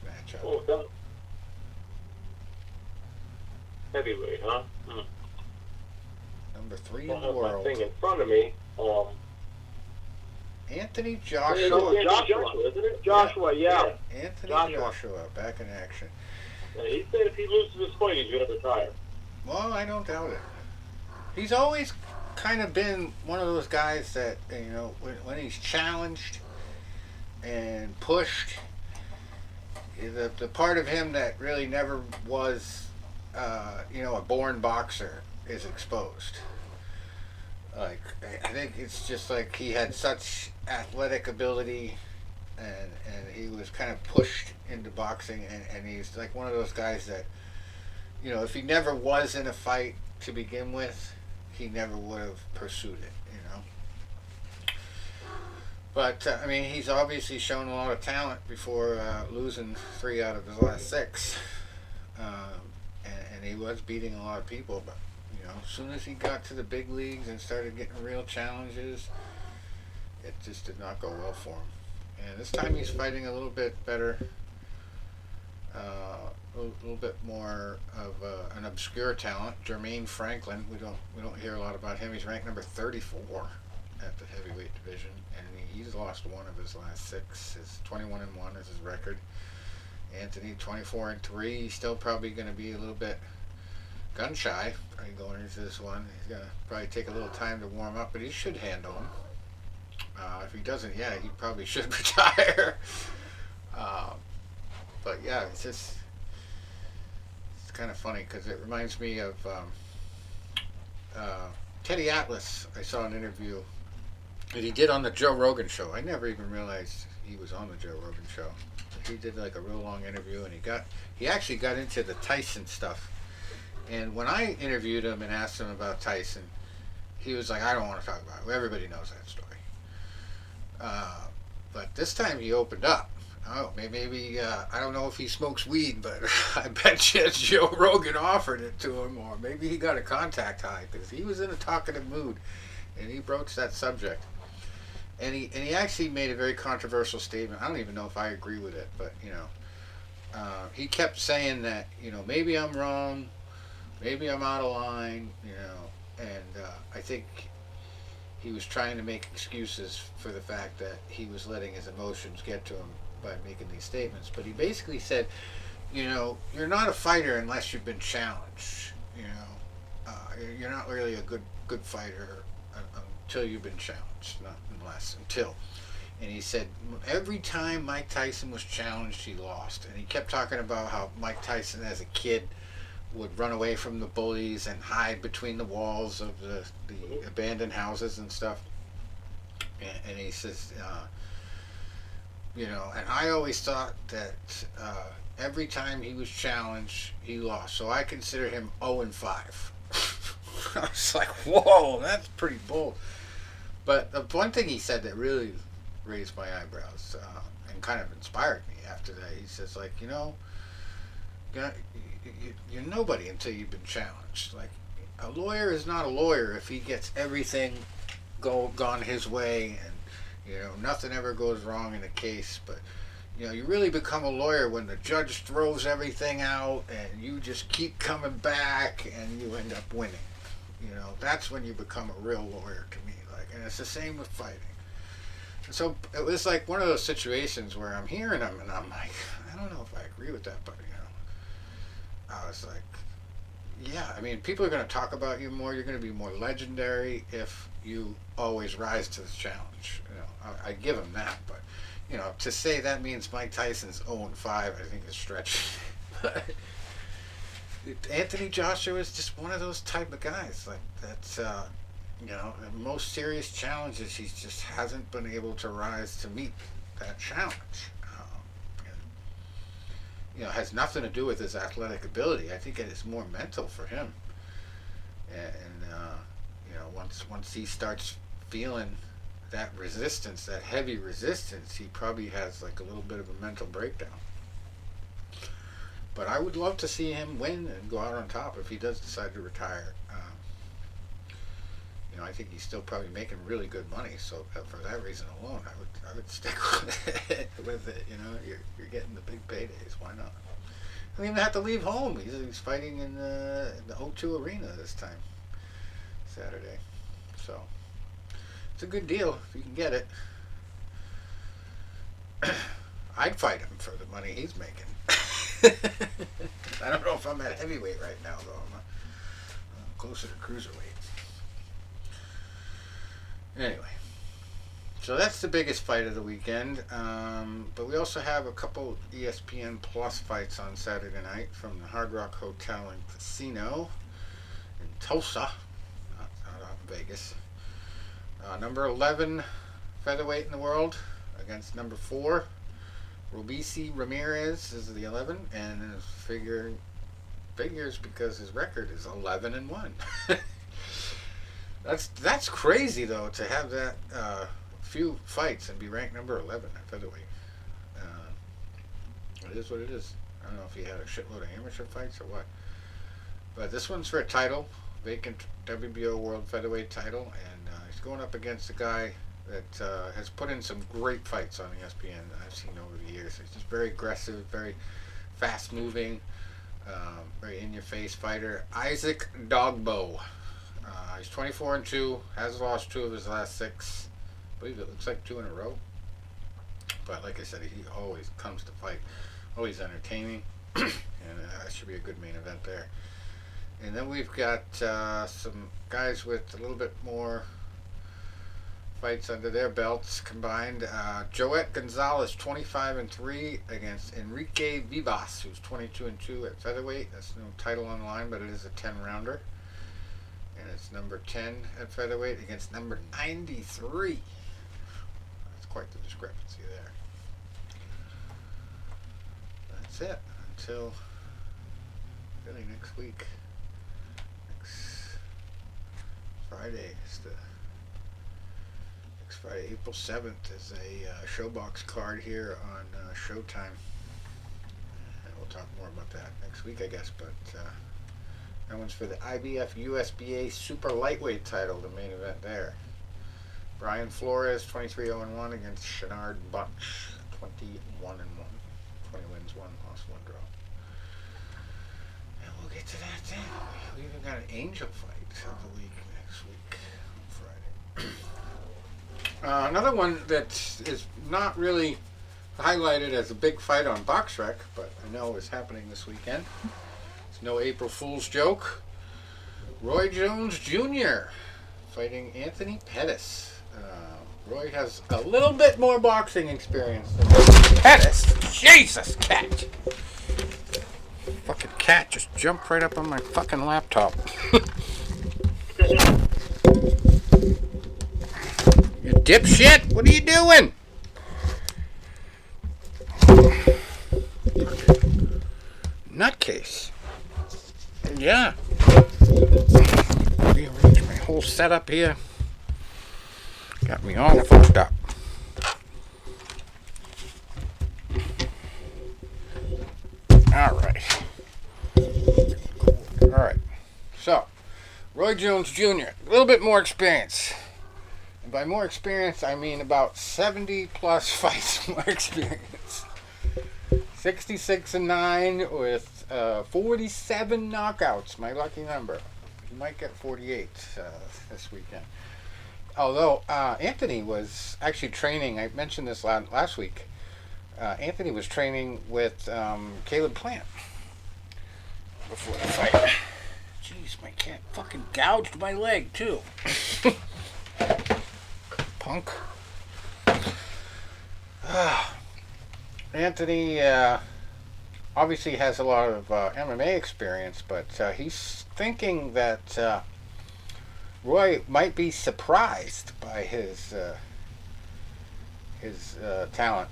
matchup. Oh, no. Heavyweight, huh? Number 3 in I the have my world. thing in front of me. Anthony Joshua. Joshua, isn't it? Joshua, yeah. Anthony Joshua. Joshua back in action. He said if he loses this fight, he's going to retire. Well, I don't doubt it. He's always kind of been one of those guys that, you know, when he's challenged and pushed, the part of him that really never was, you know, a born boxer is exposed. Like, I think it's just like he had such athletic ability, and he was kind of pushed into boxing, and he's like one of those guys that, you know, if he never was in a fight to begin with, he never would have pursued it, you know. But, I mean, he's obviously shown a lot of talent before losing 3 out of his last 6. And he was beating a lot of people, but, you know, as soon as he got to the big leagues and started getting real challenges, it just did not go well for him. And this time he's fighting a little bit better, a little bit more of an obscure talent, Jermaine Franklin. We don't hear a lot about him. He's ranked number 34 at the heavyweight division, and he's lost 1 of his last 6. His 21-1 is his record. Anthony 24-3. He's still probably going to be a little bit gun shy going into this one. He's going to probably take a little time to warm up, but he should handle him. If he doesn't, yeah, he probably should retire. But yeah, it's kind of funny because it reminds me of Teddy Atlas. I saw an interview that he did on the Joe Rogan show. I never even realized he was on the Joe Rogan show. He did like a real long interview, and he actually got into the Tyson stuff. And when I interviewed him and asked him about Tyson, he was like, I don't want to talk about it. Everybody knows that story. But this time he opened up. Oh, maybe I don't know if he smokes weed, but I bet you Joe Rogan offered it to him, or maybe he got a contact high, because he was in a talkative mood, and he broached that subject. And he actually made a very controversial statement. I don't even know if I agree with it, but, you know, he kept saying that, you know, maybe I'm wrong, maybe I'm out of line, you know, and I think he was trying to make excuses for the fact that he was letting his emotions get to him by making these statements. But he basically said, you know, you're not a fighter unless you've been challenged. You know, you're not really a good fighter until you've been challenged, not unless, until. And he said every time Mike Tyson was challenged, he lost. And he kept talking about how Mike Tyson as a kid would run away from the bullies and hide between the walls of the abandoned houses and stuff. And he says, you know, and I always thought that every time he was challenged, he lost. So I consider him 0-5. I was like, whoa, that's pretty bold. But the one thing he said that really raised my eyebrows and kind of inspired me after that, he says, like, you know, you're nobody until you've been challenged. Like, a lawyer is not a lawyer if he gets everything gone his way, and, you know, nothing ever goes wrong in a case. But, you know, you really become a lawyer when the judge throws everything out and you just keep coming back and you end up winning. You know, that's when you become a real lawyer to me. Like, and it's the same with fighting. And so it was like one of those situations where I'm hearing him and I'm like, I don't know if I agree with that, but, you know, I was like, Yeah, I mean, people are going to talk about you more. You're going to be more legendary if you always rise to the challenge. You know, I give him that, but you know, to say that means Mike Tyson's 0-5, I think is stretching. Anthony Joshua is just one of those type of guys like that. You know, in most serious challenges, he just hasn't been able to rise to meet that challenge. You know, has nothing to do with his athletic ability. I think it is more mental for him. And you know, once he starts feeling that resistance, that heavy resistance, he probably has like a little bit of a mental breakdown. But I would love to see him win and go out on top if he does decide to retire. You know, I think he's still probably making really good money. So for that reason alone, I would stick with it. You know, you're getting the big paydays. Why not? I don't even have to leave home. He's fighting in the O2 Arena this time, Saturday. So it's a good deal if you can get it. I'd fight him for the money he's making. I don't know if I'm at heavyweight right now, though. I'm closer to cruiserweight. Anyway, so that's the biggest fight of the weekend. But we also have a couple ESPN Plus fights on Saturday night from the Hard Rock Hotel and Casino in Tulsa, not out in Vegas. Number 11 featherweight in the world against number 4. Robeisy Ramirez is the 11, and his figures because his record is 11-1. That's crazy though, to have that few fights and be ranked number 11 at featherweight. It is what it is. I don't know if he had a shitload of amateur fights or what, but this one's for a title, vacant WBO World Featherweight title, and he's going up against a guy that has put in some great fights on ESPN I've seen over the years. He's just very aggressive, very fast-moving, very in-your-face fighter. Isaac Dogbo. He's 24-2, has lost 2 of his last 6. I believe it looks like 2 in a row. But like I said, he always comes to fight. Always entertaining. And that should be a good main event there. And then we've got some guys with a little bit more fights under their belts combined. Joet Gonzalez, 25-3 against Enrique Vivas, who's 22-2 at featherweight. That's no title on the line, but it is a 10-rounder. And it's number 10 at featherweight against number 93. That's quite the discrepancy there. That's it until really next week. Next Friday is next Friday, April 7th, is a Showbox card here on Showtime. And we'll talk more about that next week, I guess, but that one's for the IBF USBA Super Lightweight title, the main event there. Brian Flores, 23-0-1 against Shenard Bunch, 21-1. 20 wins, 1 loss, 1 draw. And we'll get to that then. We even got an angel fight of the week next week on Friday. Another one that is not really highlighted as a big fight on BoxRec, but I know is happening this weekend. It's no April Fool's joke. Roy Jones Jr. fighting Anthony Pettis. Roy has a little bit more boxing experience than Pettis. Jesus, cat! Fucking cat just jumped right up on my fucking laptop. You dipshit! What are you doing? Nutcase. Yeah. Rearrange my whole setup here. Got me all fucked up. Alright. Alright. So, Roy Jones Jr., a little bit more experience. And by more experience, I mean about 70 plus fights more experience. 66-9 with 47 knockouts, my lucky number. He might get 48 this weekend. Although Anthony was actually training, I mentioned this last week. Anthony was training with Caleb Plant before the fight. Jeez, my cat fucking gouged my leg, too. Punk. Anthony obviously has a lot of MMA experience, but he's thinking that Roy might be surprised by his talent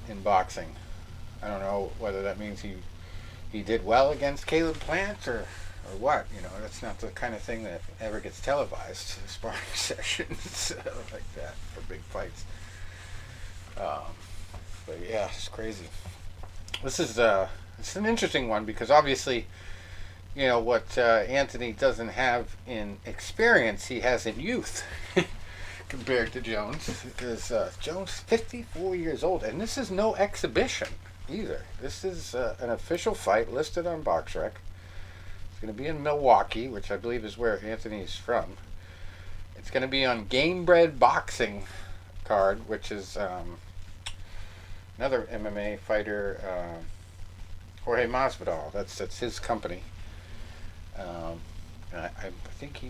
in boxing. I don't know whether that means he did well against Caleb Plant or what. You know, that's not the kind of thing that ever gets televised, sparring sessions like that for big fights. But yeah, it's crazy. This is it's an interesting one because obviously, you know, what Anthony doesn't have in experience, he has in youth compared to Jones. Because Jones, 54 years old, and this is no exhibition either. This is an official fight listed on BoxRec. It's going to be in Milwaukee, which I believe is where Anthony's from. It's going to be on GameBred Boxing card, which is another MMA fighter, Jorge Masvidal. That's his company. And I think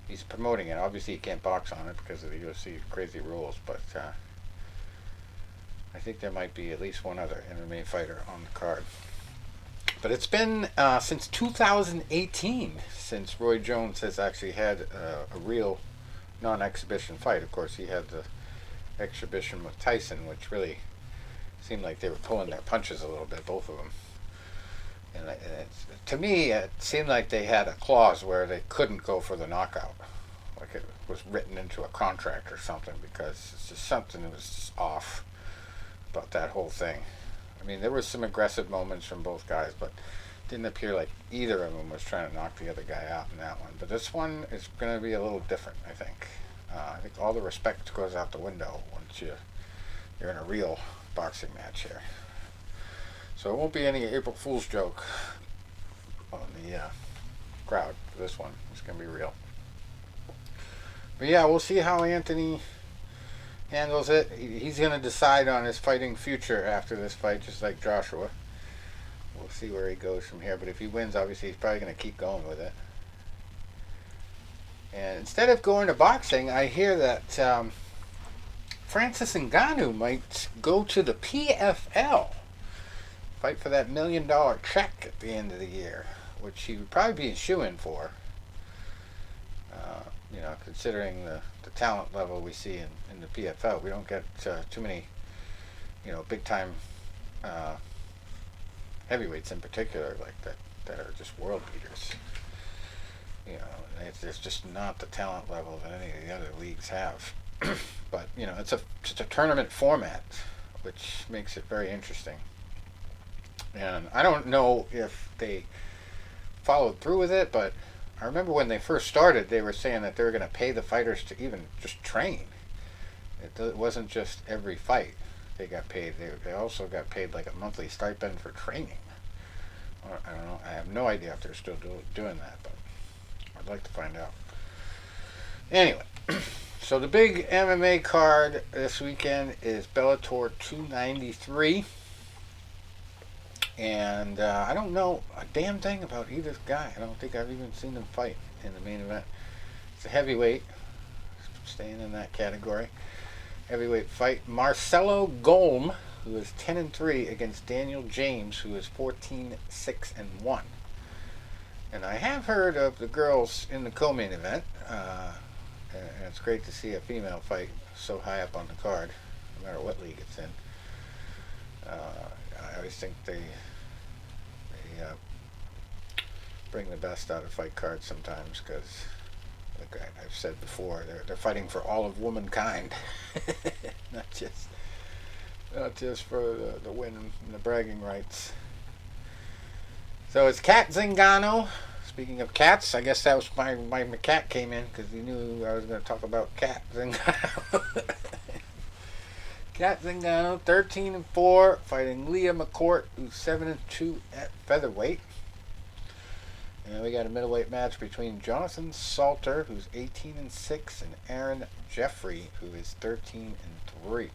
he's promoting it. Obviously, he can't box on it because of the UFC crazy rules, but I think there might be at least one other MMA fighter on the card. But it's been since 2018 since Roy Jones has actually had a real non-exhibition fight. Of course, he had the exhibition with Tyson, which really seemed like they were pulling their punches a little bit, both of them. And to me, it seemed like they had a clause where they couldn't go for the knockout, like it was written into a contract or something, because it's just something that was just off about that whole thing. I mean, there was some aggressive moments from both guys, but it didn't appear like either of them was trying to knock the other guy out in that one. But this one is going to be a little different, I think. I think all the respect goes out the window once you're in a real boxing match here. So it won't be any April Fool's joke on the crowd for this one. It's going to be real. But yeah, we'll see how Anthony handles it. He's going to decide on his fighting future after this fight, just like Joshua. We'll see where he goes from here. But if he wins, obviously, he's probably going to keep going with it. And instead of going to boxing, I hear that Francis Ngannou might go to the PFL. Fight for that $1 million check at the end of the year, which he would probably be a shoo-in for. You know, considering the talent level we see in the PFL. We don't get too many, you know, big-time heavyweights in particular like that are just world beaters. You know, there's just not the talent level that any of the other leagues have. But, you know, it's a tournament format, which makes it very interesting. And I don't know if they followed through with it, but I remember when they first started, they were saying that they were going to pay the fighters to even just train. It wasn't just every fight they got paid. They also got paid like a monthly stipend for training. I don't know. I have no idea if they're still doing that, but I'd like to find out. Anyway, so the big MMA card this weekend is Bellator 293. And I don't know a damn thing about either guy. I don't think I've even seen them fight in the main event. It's a heavyweight, staying in that category. Heavyweight fight. Marcelo Golm, who is 10-3, against Daniel James, who is 14-6-1. And I have heard of the girls in the co-main event. And it's great to see a female fight so high up on the card, no matter what league it's in. I always think they bring the best out of fight cards sometimes, because, like I've said before, they're fighting for all of womankind, not just for the win and the bragging rights. So it's Cat Zingano. Speaking of cats, I guess that was my cat came in because he knew I was going to talk about Cat Zingano. Cat Zingano, 13-4, fighting Leah McCourt, who's 7-2 at featherweight. And we got a middleweight match between Jonathan Salter, who's 18-6, and Aaron Jeffrey, who is 13-3.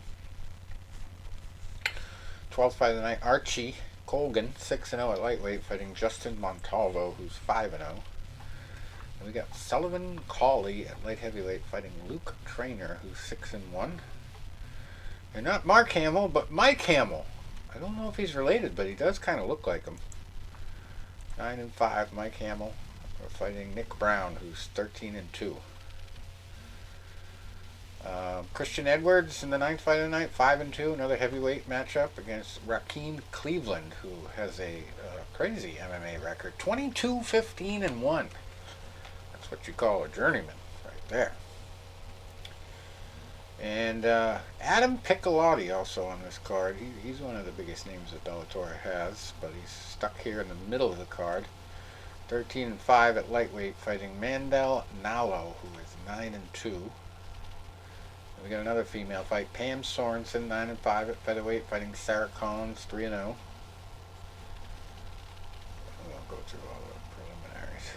12th fight of the night, Archie Colgan, 6-0 at lightweight, fighting Justin Montalvo, who's 5-0. And we got Sullivan Cawley at light heavyweight, fighting Luke Trainer, who's 6-1. And not Mark Hamill, but Mike Hamill. I don't know if he's related, but he does kind of look like him. 9-5, Mike Hamill. We're fighting Nick Brown, who's 13-2. Christian Edwards in the 9th fight of the night, 5-2. Another heavyweight matchup against Rakeem Cleveland, who has a crazy MMA record, 22-15-1. That's what you call a journeyman, right there. And Adam Piccolotti also on this card. He's one of the biggest names that Bellator has, but he's stuck here in the middle of the card. 13-5 at lightweight, fighting Mandel Nalo, who is 9-2. We got another female fight, Pam Sorensen, 9-5 at featherweight, fighting Sarah Collins, 3-0. We'll go through all the preliminaries.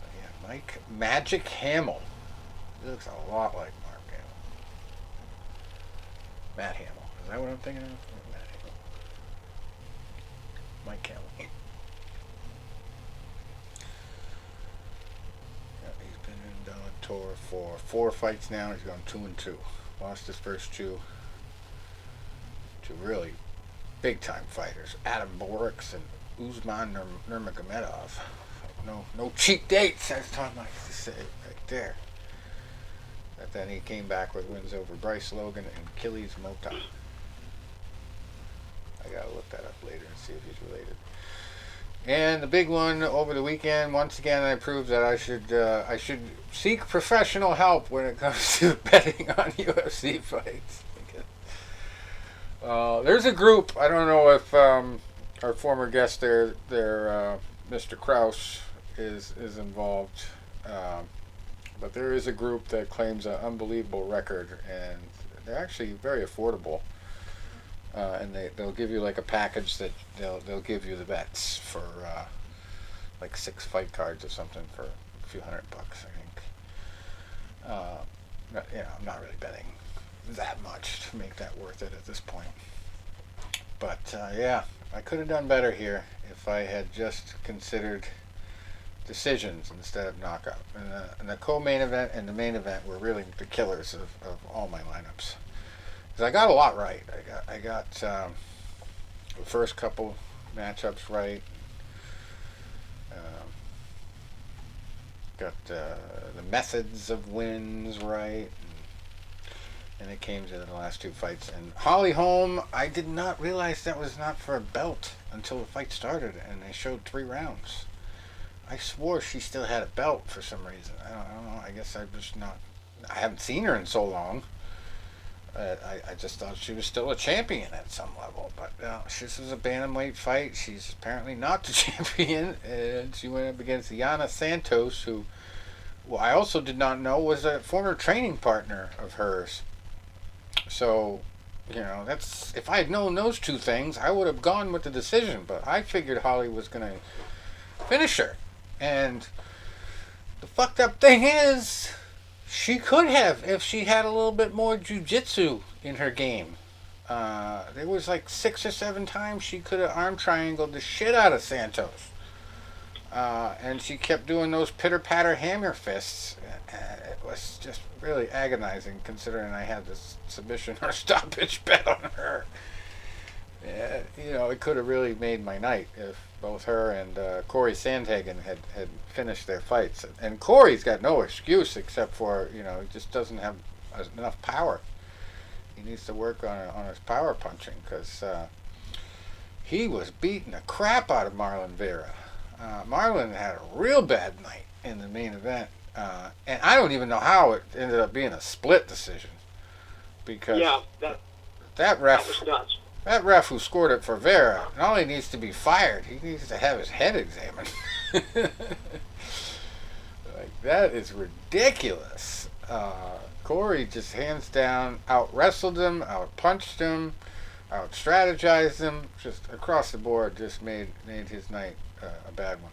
But yeah, Mike Magic Hamill. He looks a lot like Mark Hamill. Matt Hamill. Is that what I'm thinking of? Matt Hamill. Mike Hamill. For 4 fights now. He's gone 2-2. Lost his first 2 to really big time fighters, Adam Borix and Usman Nurmagomedov. No cheap dates, as Tom likes to say, right there. But then he came back with wins over Bryce Logan and Achilles Mota. I gotta look that up later and see if he's related. And the big one over the weekend, once again, I proved that I should seek professional help when it comes to betting on UFC fights. There's a group. I don't know if our former guest there, Mr. Kraus, is involved, but there is a group that claims an unbelievable record, and they're actually very affordable. And they'll give you like a package that they'll give you the bets for like 6 fight cards or something for a few $100, I think. I'm not really betting that much to make that worth it at this point. But yeah, I could have done better here if I had just considered decisions instead of knockout. And the co-main event and the main event were really the killers of all my lineups. I got a lot right. I got the first couple matchups right. Got the methods of wins right. And it came to the last 2 fights. And Holly Holm, I did not realize that was not for a belt until the fight started, and they showed 3 rounds. I swore she still had a belt for some reason. I don't know. I guess I haven't seen her in so long. I just thought she was still a champion at some level, but this was a bantamweight fight. She's apparently not the champion, and she went up against Yana Santos, who I also did not know was a former training partner of hers. So, that's, if I had known those 2 things, I would have gone with the decision, but I figured Holly was going to finish her. And the fucked up thing is, she could have if she had a little bit more jiu-jitsu in her game. There was like 6 or 7 times she could have arm triangled the shit out of Santos. And she kept doing those pitter-patter hammer fists. It was just really agonizing considering I had this submission or stoppage bet on her. It could have really made my night if both her and Corey Sandhagen had finished their fights. And Corey's got no excuse except for, he just doesn't have enough power. He needs to work on his power punching, because he was beating the crap out of Marlon Vera. Marlon had a real bad night in the main event. And I don't even know how it ended up being a split decision. Because that ref was nuts. That ref who scored it for Vera not only needs to be fired, he needs to have his head examined. That is ridiculous. Corey just hands down out-wrestled him, out-punched him, out-strategized him, just across the board just made his night a bad one.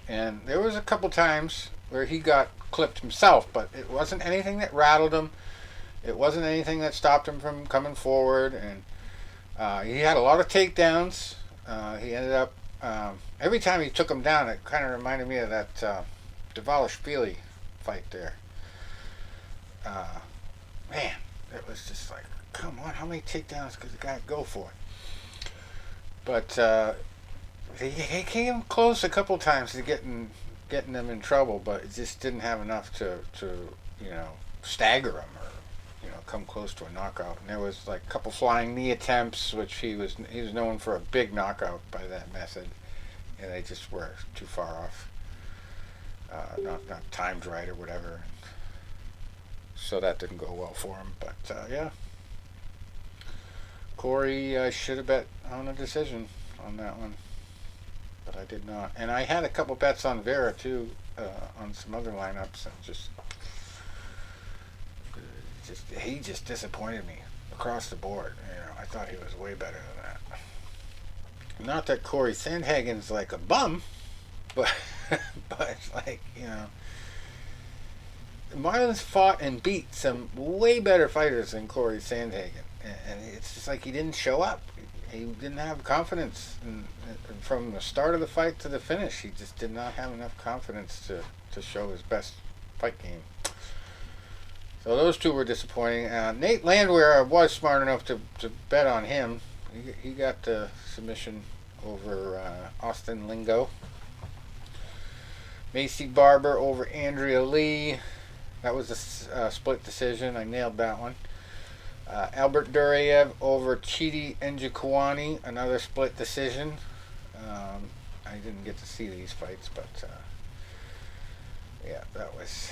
And there was a couple times where he got clipped himself, but it wasn't anything that rattled him. It wasn't anything that stopped him from coming forward, and He had a lot of takedowns. He ended up every time he took him down, it kind of reminded me of that Dvalishvili fight there. Man, it was just like, come on, how many takedowns could the guy go for? But he came close a couple times to getting them in trouble, but it just didn't have enough to stagger him or come close to a knockout. And there was like a couple flying knee attempts, which he was known for a big knockout by that method, and they just were too far off, not timed right or whatever. So that didn't go well for him. But yeah, Corey should have bet on a decision on that one, but I did not. And I had a couple bets on Vera too, on some other lineups, and he just disappointed me across the board. I thought he was way better than that. Not that Corey Sandhagen's like a bum, but it's like, Marlon's fought and beat some way better fighters than Corey Sandhagen, and it's just like he didn't show up. He didn't have confidence, and from the start of the fight to the finish, he just did not have enough confidence to show his best fight game. So those two were disappointing. Nate Landwehr was smart enough to bet on him. He got the submission over Austin Lingo. Macy Barber over Andrea Lee. That was a split decision. I nailed that one. Albert Duraev over Chidi Njokuani. Another split decision. I didn't get to see these fights, but yeah, that was.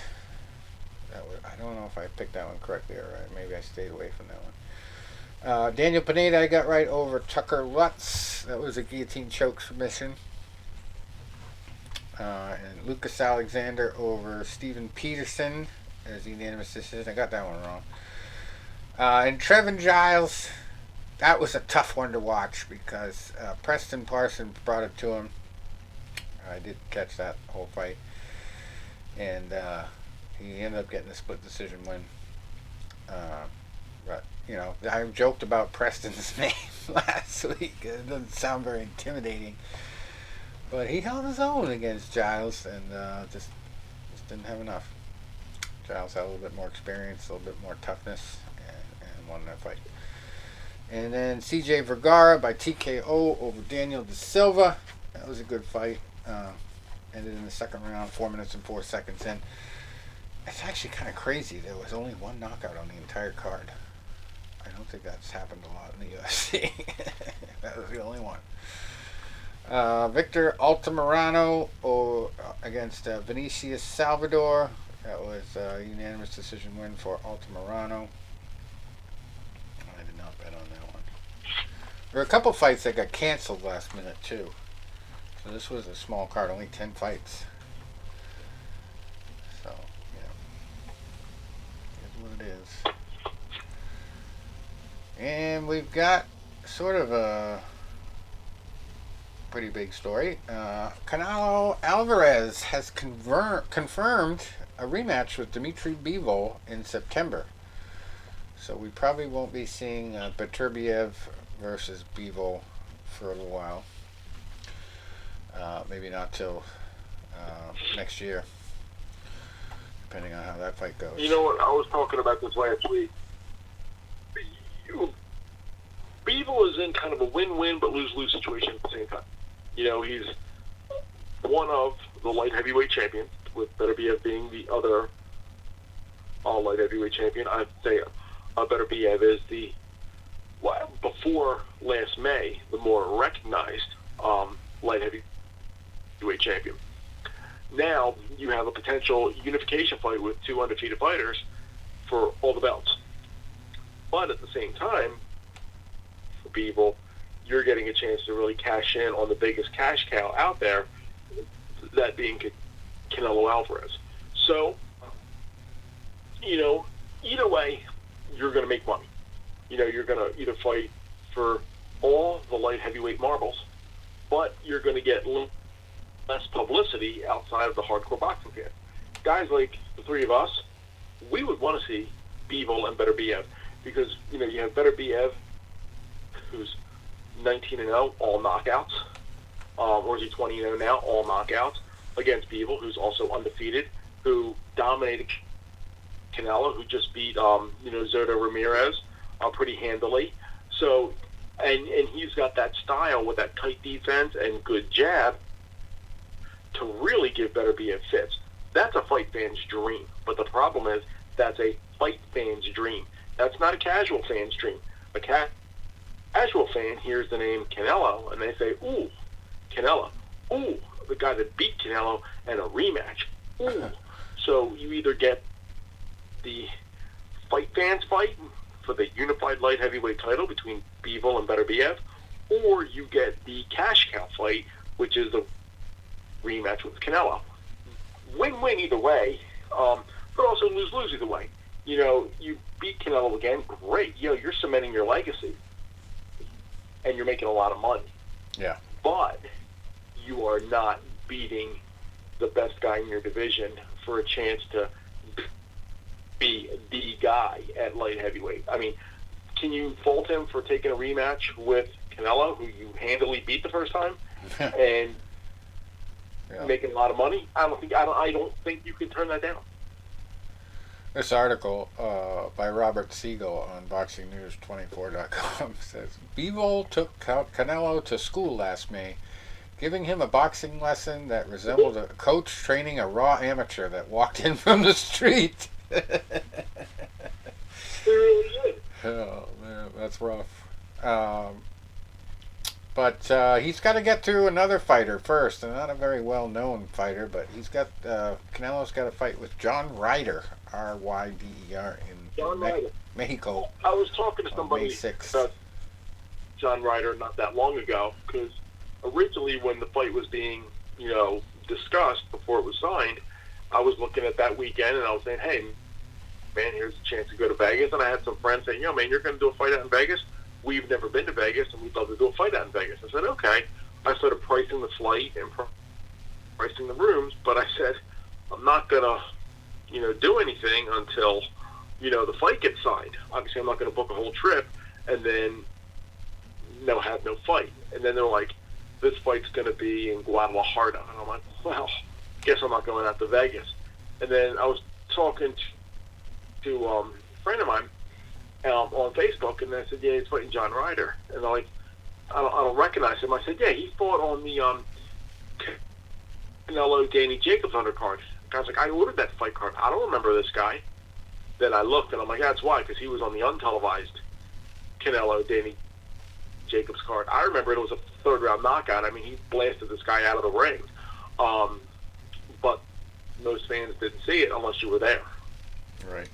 I don't know if I picked that one correctly or maybe I stayed away from that one. Daniel Pineda I got right over Tucker Lutz. That was a guillotine choke submission. And Lucas Alexander over Steven Peterson as unanimous decision. I got that one wrong. And Trevin Giles, that was a tough one to watch because Preston Parsons brought it to him. I did catch that whole fight. And he ended up getting a split decision win. But, I joked about Preston's name last week. It doesn't sound very intimidating. But he held his own against Giles and just didn't have enough. Giles had a little bit more experience, a little bit more toughness, and won that fight. And then CJ Vergara by TKO over Daniel De Silva. That was a good fight. Ended in the second round, 4 minutes and 4 seconds in. It's actually kind of crazy. There was only one knockout on the entire card. I don't think that's happened a lot in the UFC. That was the only one. Victor Altamirano against Vinicius Salvador. That was a unanimous decision win for Altamirano. I did not bet on that one. There were a couple fights that got canceled last minute too. So this was a small card, only 10 fights. So, here's what it is. And we've got sort of a pretty big story. Canelo Alvarez has confirmed a rematch with Dmitry Bivol in September. So we probably won't be seeing Beterbiev versus Bivol for a little while. Maybe not till next year, depending on how that fight goes. You know what? I was talking about this last week. Bivol is in kind of a win-win but lose-lose situation at the same time. He's one of the light heavyweight champions, with Beterbiev being the other light heavyweight champion. I'd say Beterbiev is before last May, the more recognized light heavyweight champion. Now you have a potential unification fight with two undefeated fighters for all the belts. But at the same time, for Bivol, you're getting a chance to really cash in on the biggest cash cow out there, that being Canelo Alvarez. So, either way, you're going to make money. You're going to either fight for all the light heavyweight marbles, but you're going to get less publicity outside of the hardcore boxing fan. Guys like the three of us, we would want to see Bivol and Beterbiev because, you have Beterbiev, who's 19-0, all knockouts. Or is he 20-0 now, all knockouts, against Bivol, who's also undefeated, who dominated Canelo, who just beat Zurdo Ramirez pretty handily. So, and he's got that style with that tight defense and good jab to really give Benavidez fits. That's a fight fan's dream. But the problem is that's a fight fan's dream. That's not a casual fan's dream. A casual fan hears the name Canelo and they say, ooh, Canelo. Ooh, the guy that beat Canelo and a rematch. Ooh. So you either get the fight fans fight for the unified light heavyweight title between Bivol and Benavidez, or you get the cash cow fight, which is the rematch with Canelo. Win-win either way, but also lose-lose either way. You beat Canelo again, great. You're cementing your legacy, and you're making a lot of money. Yeah. But you are not beating the best guy in your division for a chance to be the guy at light heavyweight. I mean, can you fault him for taking a rematch with Canelo, who you handily beat the first time, and making a lot of money? I don't think you can turn that down. This article by Robert Siegel on BoxingNews24.com says, Bivol took Canelo to school last May, giving him a boxing lesson that resembled a coach training a raw amateur that walked in from the street. They really did. Oh, man, that's rough. But he's got to get through another fighter first, and not a very well-known fighter, but Canelo's got to fight with John Ryder, R-Y-D-E-R, in Mexico. I was talking to somebody May 6th. about John Ryder not that long ago, because originally when the fight was being, discussed before it was signed, I was looking at that weekend and I was saying, hey, man, here's a chance to go to Vegas. And I had some friends saying, man, you're going to do a fight out in Vegas? We've never been to Vegas, and we'd love to do a fight out in Vegas. I said, okay. I started pricing the flight and pricing the rooms, but I said, I'm not going to, do anything until, the fight gets signed. Obviously, I'm not going to book a whole trip and then have no fight. And then they're like, this fight's going to be in Guadalajara. And I'm like, well, guess I'm not going out to Vegas. And then I was talking to a friend of mine on Facebook, and I said, yeah, he's fighting John Ryder. And they're like, I don't recognize him. I said, yeah, he fought on the Canelo Danny Jacobs undercard. I was like, I ordered that fight card. I don't remember this guy. Then I looked, and I'm like, that's why, because he was on the untelevised Canelo Danny Jacobs card. I remember it was a third-round knockout. I mean, he blasted this guy out of the ring. But most fans didn't see it unless you were there. Right.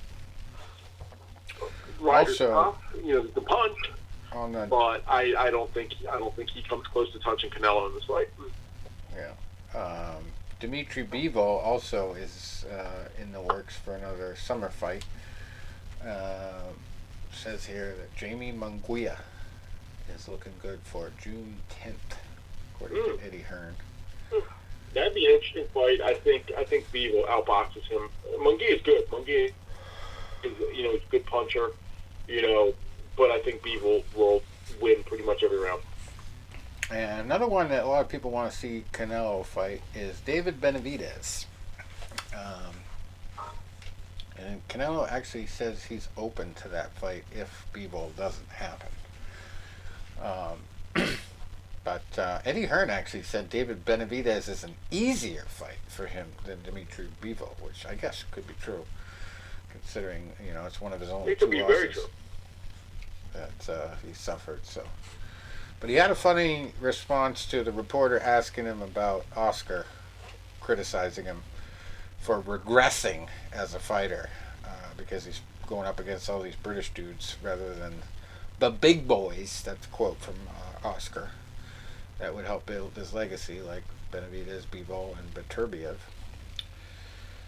Ryder's Also, tough, the punch. But I don't think he comes close to touching Canelo in this fight. Yeah. Dimitri Bivol also is in the works for another summer fight. Says here that Jamie Munguia is looking good for June 10th, according to Eddie Hearn. That'd be an interesting fight. I think Bivol outboxes him. Munguia is good. Munguia is a good puncher, but I think Bivol will win pretty much every round. And another one that a lot of people want to see Canelo fight is David Benavidez. And Canelo actually says he's open to that fight if Bivol doesn't happen. But Eddie Hearn actually said David Benavidez is an easier fight for him than Dimitri Bivol, which I guess could be true, considering it's one of his only it could two be losses very true. that he suffered. So, but he had a funny response to the reporter asking him about Oscar, criticizing him for regressing as a fighter because he's going up against all these British dudes rather than the big boys. That's a quote from Oscar. That would help build his legacy, like Benavidez, Bivol, and Beterbiev.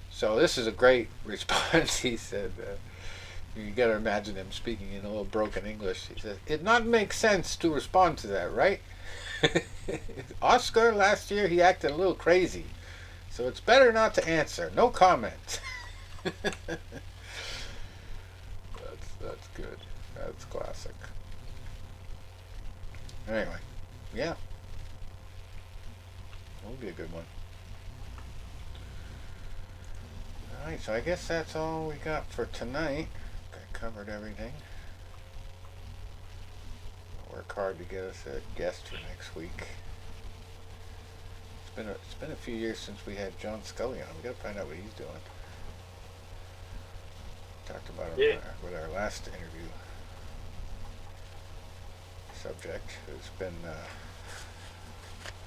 So this is a great response. He said, you got to imagine him speaking in a little broken English. He said, it not make sense to respond to that, right? Oscar last year, he acted a little crazy. So it's better not to answer. No comment. That's good. That's classic. Anyway, yeah. That'll be a good one. Alright, so I guess that's all we got for tonight. I covered everything. I'll work hard to get us a guest for next week. It's been a few years since we had John Scully on. We gotta find out what he's doing. Talked about him with our last interview subject, who's been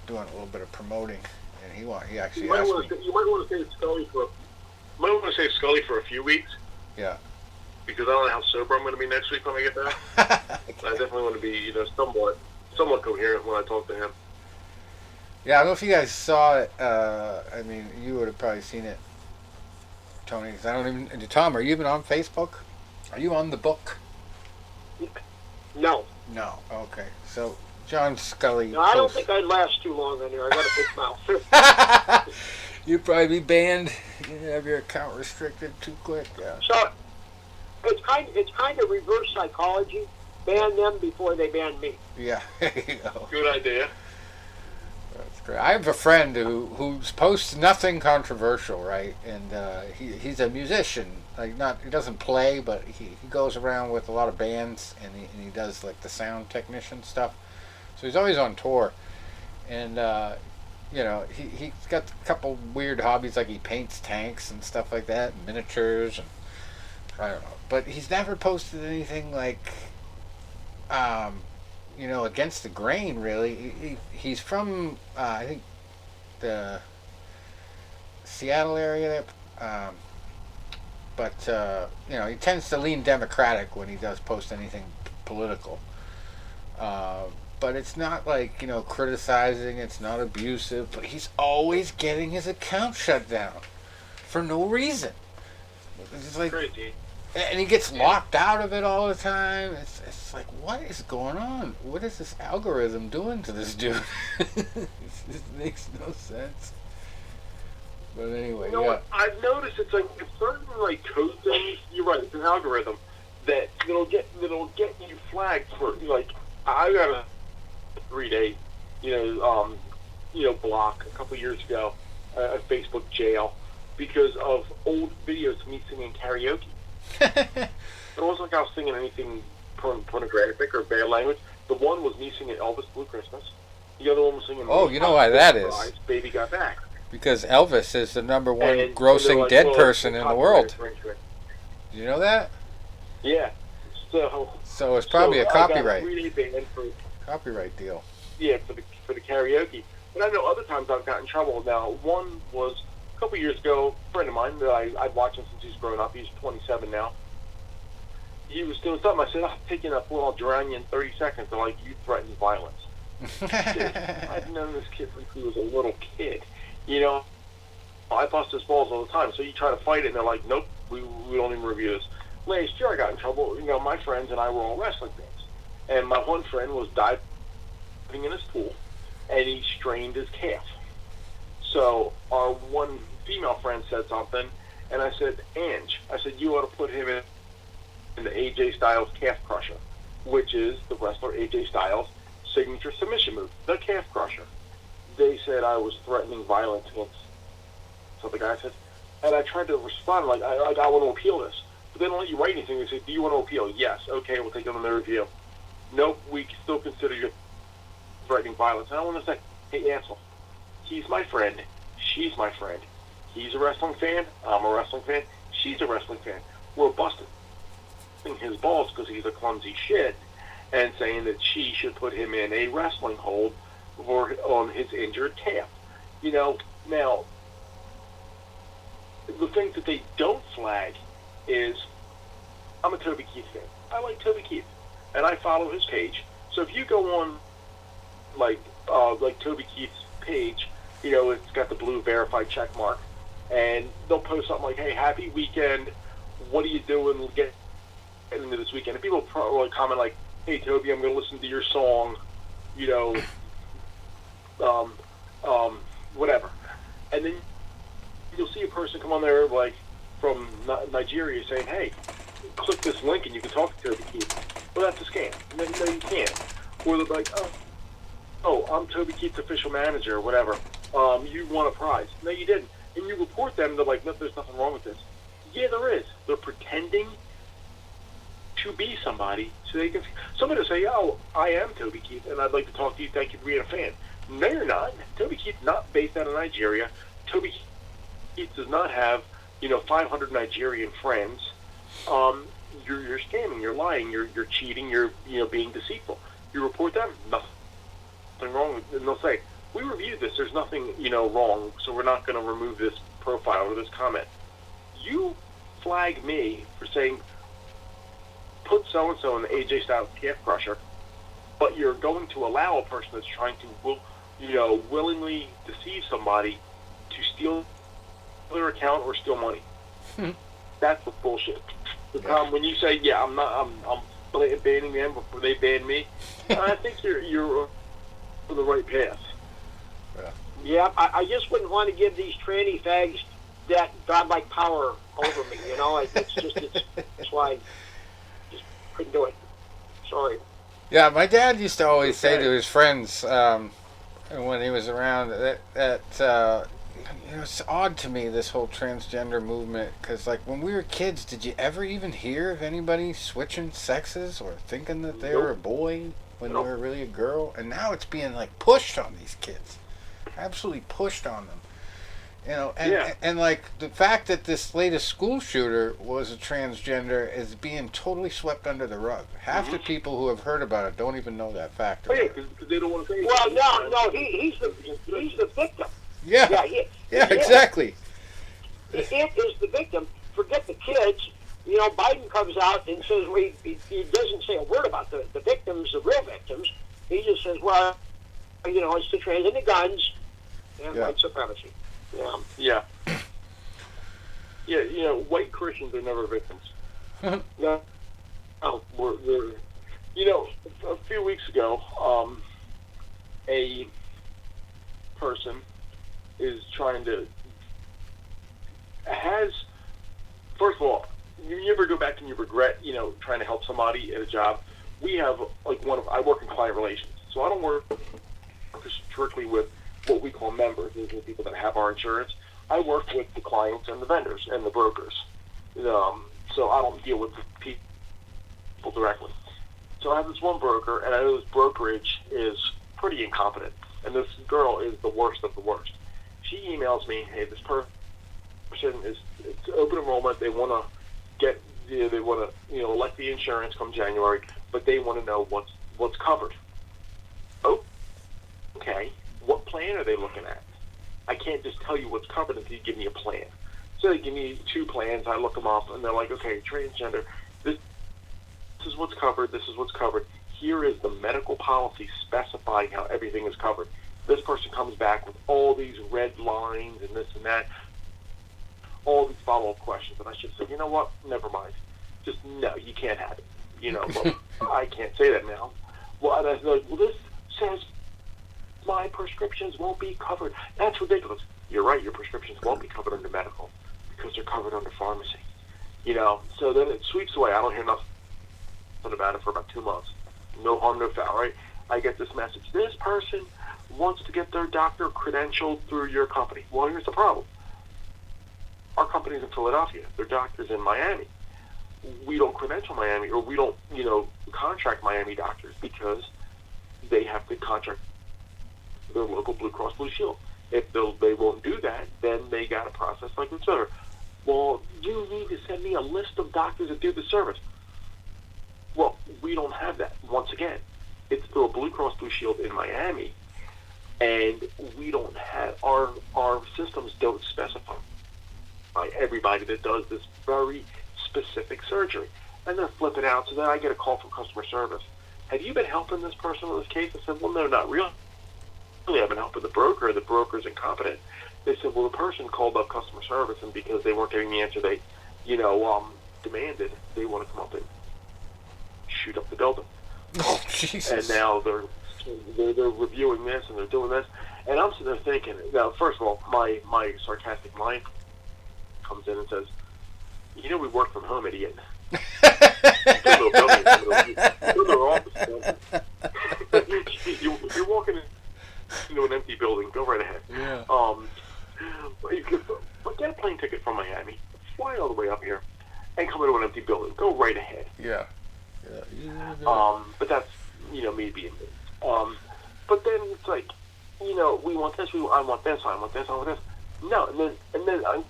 doing a little bit of promoting, and he actually asked me. You might want to save Scully for a few weeks. Yeah. Because I don't know how sober I'm going to be next week when I get back. I definitely want to be, somewhat coherent when I talk to him. Yeah, I don't know if you guys saw it. I mean, you would have probably seen it, Tony. 'Cause I don't even. Tom, are you even on Facebook? Are you on the book? No. No. Okay. So John Scully. No, I don't think I'd last too long in there. I got a big mouth. You'd probably be banned. You have your account restricted too quick. Yeah. So it's kind of reverse psychology. Ban them before they ban me. Yeah. There you go. Good idea. That's great. I have a friend who posts nothing controversial, right? And he's a musician. Like he doesn't play, but he goes around with a lot of bands, and he does like the sound technician stuff. So he's always on tour, and he's got a couple weird hobbies, like he paints tanks and stuff like that, and miniatures, and I don't know. But he's never posted anything like against the grain, really. He's from, I think, the Seattle area there. But he tends to lean Democratic when he does post anything political. But it's not like, criticizing, it's not abusive, but he's always getting his account shut down for no reason. It's like, crazy. And he gets locked out of it all the time. It's like, what is going on? What is this algorithm doing to this dude? It just makes no sense. But anyway, What I've noticed, it's like certain code things. You're right. It's an algorithm that'll get you flagged for I got a 3-day block a couple years ago at Facebook jail because of old videos of me singing karaoke. It wasn't like I was singing anything pornographic or bad language. The one was me singing Elvis Blue Christmas. The other one was singing you know why that is? Baby Got Back. Because Elvis is the number one grossing dead person in the world. Do you know that? Yeah. So it's probably a copyright. I got a 3-day ban for copyright deal. Yeah, for the karaoke. But I know other times I've gotten in trouble. Now, one was a couple years ago, a friend of mine that I'd watched him since he's grown up. He's 27 now. He was doing something. I said, "I'll take you in a pool. I'll drown you in 30 seconds." They're like, "You threaten violence." Dude, I've known this kid since he was a little kid. I bust his balls all the time. So you try to fight it, and they're like, "Nope, we don't even review this." Last year I got in trouble. My friends and I were all wrestling fans. And my one friend was diving in his pool, and he strained his calf. So our one female friend said something, and I said, "Ange," I said, "you ought to put him in the AJ Styles calf crusher," which is the wrestler AJ Styles' signature submission move, the calf crusher. They said I was threatening violence against. So the guy said, and I tried to respond like, I want to appeal this. But they don't let you write anything. They say, "Do you want to appeal?" "Yes." "Okay, we'll take it on the review." "Nope, we still consider you threatening violence." And I want to say, "Hey, asshole, he's my friend. She's my friend. He's a wrestling fan. I'm a wrestling fan. She's a wrestling fan. We're busting his balls because he's a clumsy shit and saying that she should put him in a wrestling hold on his injured calf." Now, the thing that they don't flag is I'm a Toby Keith fan. I like Toby Keith, and I follow his page. So if you go on like Toby Keith's page, it's got the blue verified check mark, and they'll post something like, "Hey, happy weekend. What are you doing? We'll get into this weekend." And people probably comment like, "Hey, Toby, I'm going to listen to your song, whatever." And then you'll see a person come on there like from Nigeria saying, "Hey, click this link and you can talk to Toby Keith." Well, that's a scam. No, you can't. Or they're like, "Oh, oh, I'm Toby Keith's official manager or whatever. You won a prize. No, you didn't. And you report them, they're like, no, there's nothing wrong with this. Yeah, there is. They're pretending to be somebody so they can. Somebody will say, oh, I am Toby Keith, and I'd like to talk to you. Thank you for being a fan. No, you're not. Toby Keith's not based out of Nigeria. Toby Keith does not have, 500 Nigerian friends. You're scamming, you're lying, you're cheating, you're being deceitful. You report them, nothing wrong, and they'll say, we reviewed this, there's nothing wrong, so we're not going to remove this profile or this comment. You flag me for saying put so and so in the AJ Styles calf crusher, but you're going to allow a person that's trying to willingly deceive somebody to steal their account or steal money. That's the bullshit. When you say, yeah, I'm banning them before they ban me, I think you're on the right path. Yeah, I just wouldn't want to give these tranny fags that godlike power over me. That's why I just couldn't do it. Sorry. Yeah, my dad used to always say to his friends when he was around that it's odd to me, this whole transgender movement, because like when we were kids, did you ever even hear of anybody switching sexes or thinking that they were a boy when they were really a girl? And now it's being like pushed on these kids, absolutely pushed on them. And like the fact that this latest school shooter was a transgender is being totally swept under the rug. Half the people who have heard about it don't even know that fact. Oh yeah, because they don't want to say. Well, no, he's the victim. Yeah, exactly. It is the victim. Forget the kids. Biden comes out and says he doesn't say a word about the victims, the real victims. He just says, well, it's the trans and the guns and white supremacy. Yeah. Yeah, white Christians are never victims. No. Oh, we're a few weeks ago, a person is trying to first of all, you ever go back and you regret, trying to help somebody at a job? We have I work in client relations, so I don't work strictly with what we call members. These are the people that have our insurance. I work with the clients and the vendors and the brokers. So I don't deal with the people directly. So I have this one broker, and I know this brokerage is pretty incompetent. And this girl is the worst of the worst. She emails me, hey, this person it's open enrollment. They want to elect the insurance come January, but they want to know what's covered. Oh, okay. What plan are they looking at? I can't just tell you what's covered until you give me a plan. So they give me 2 plans. I look them up, and they're like, okay, transgender, this is what's covered, this is what's covered. Here is the medical policy specifying how everything is covered. This person comes back with all these red lines and this and that, all these follow-up questions. And I should say, you know what? Never mind. Just, no, you can't have it. Well, I can't say that now. Well, and I was like, well, this says my prescriptions won't be covered. That's ridiculous. You're right, your prescriptions won't be covered under medical because they're covered under pharmacy. So then it sweeps away. I don't hear nothing about it for about 2 months. No harm, no foul, right? I get this message. This person wants to get their doctor credentialed through your company. Well, here's the problem. Our company's in Philadelphia. Their doctor's in Miami. We don't credential Miami, or we don't, contract Miami doctors because they have to contract their local Blue Cross Blue Shield. If they won't do that, then they got to process like this other. Well, you need to send me a list of doctors that do the service. Well, we don't have that. Once again, it's through a Blue Cross Blue Shield in Miami, and we don't have our systems don't specify everybody that does this very specific surgery. And they're flipping out. So then I get a call from customer service. Have you been helping this person in this case? I said, well, no, not really. I've been helping the broker. The broker's incompetent. They said, well, the person called up customer service, and because they weren't getting the answer they, demanded, they want to come up and shoot up the building. Oh, Jesus. And now they're reviewing this, and they're doing this. And I'm sitting there thinking, now, first of all, my sarcastic mind comes in and says, we work from home, idiot. You you're walking into an empty building, go right ahead. Yeah. But get a plane ticket from Miami, fly all the way up here, and come into an empty building. Go right ahead. Yeah. But that's, me being me. But then it's like, we want this, I want this, I want this, I want this. No, and then I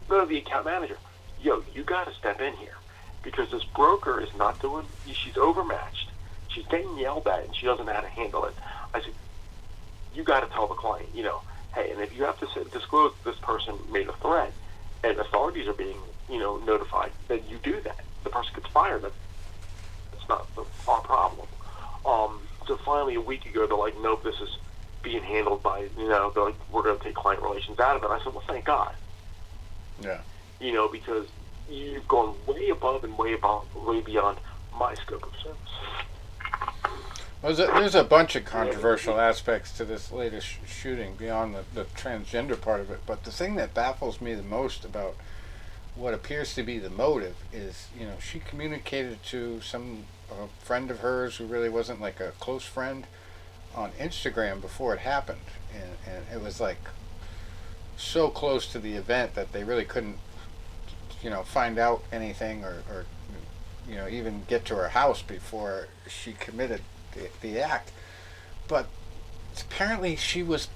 go to the account manager. Yo, you got to step in here because this broker is not doing. She's overmatched. She's getting yelled at, and she doesn't know how to handle it. I said, you got to tell the client, hey, and if you have to disclose this person made a threat, and authorities are being, notified, then you do that. The person gets fired. That's not our problem. So finally, a week ago, they're like, nope, this is being handled by, they're like, we're going to take client relations out of it. I said, well, thank God. Yeah. Because you've gone way above and way beyond my scope of service. There's a bunch of controversial aspects to this latest shooting beyond the transgender part of it. But the thing that baffles me the most about what appears to be the motive is, she communicated to a friend of hers who really wasn't like a close friend on Instagram before it happened. And it was like so close to the event that they really couldn't, find out anything or even get to her house before she committed the act. But apparently she was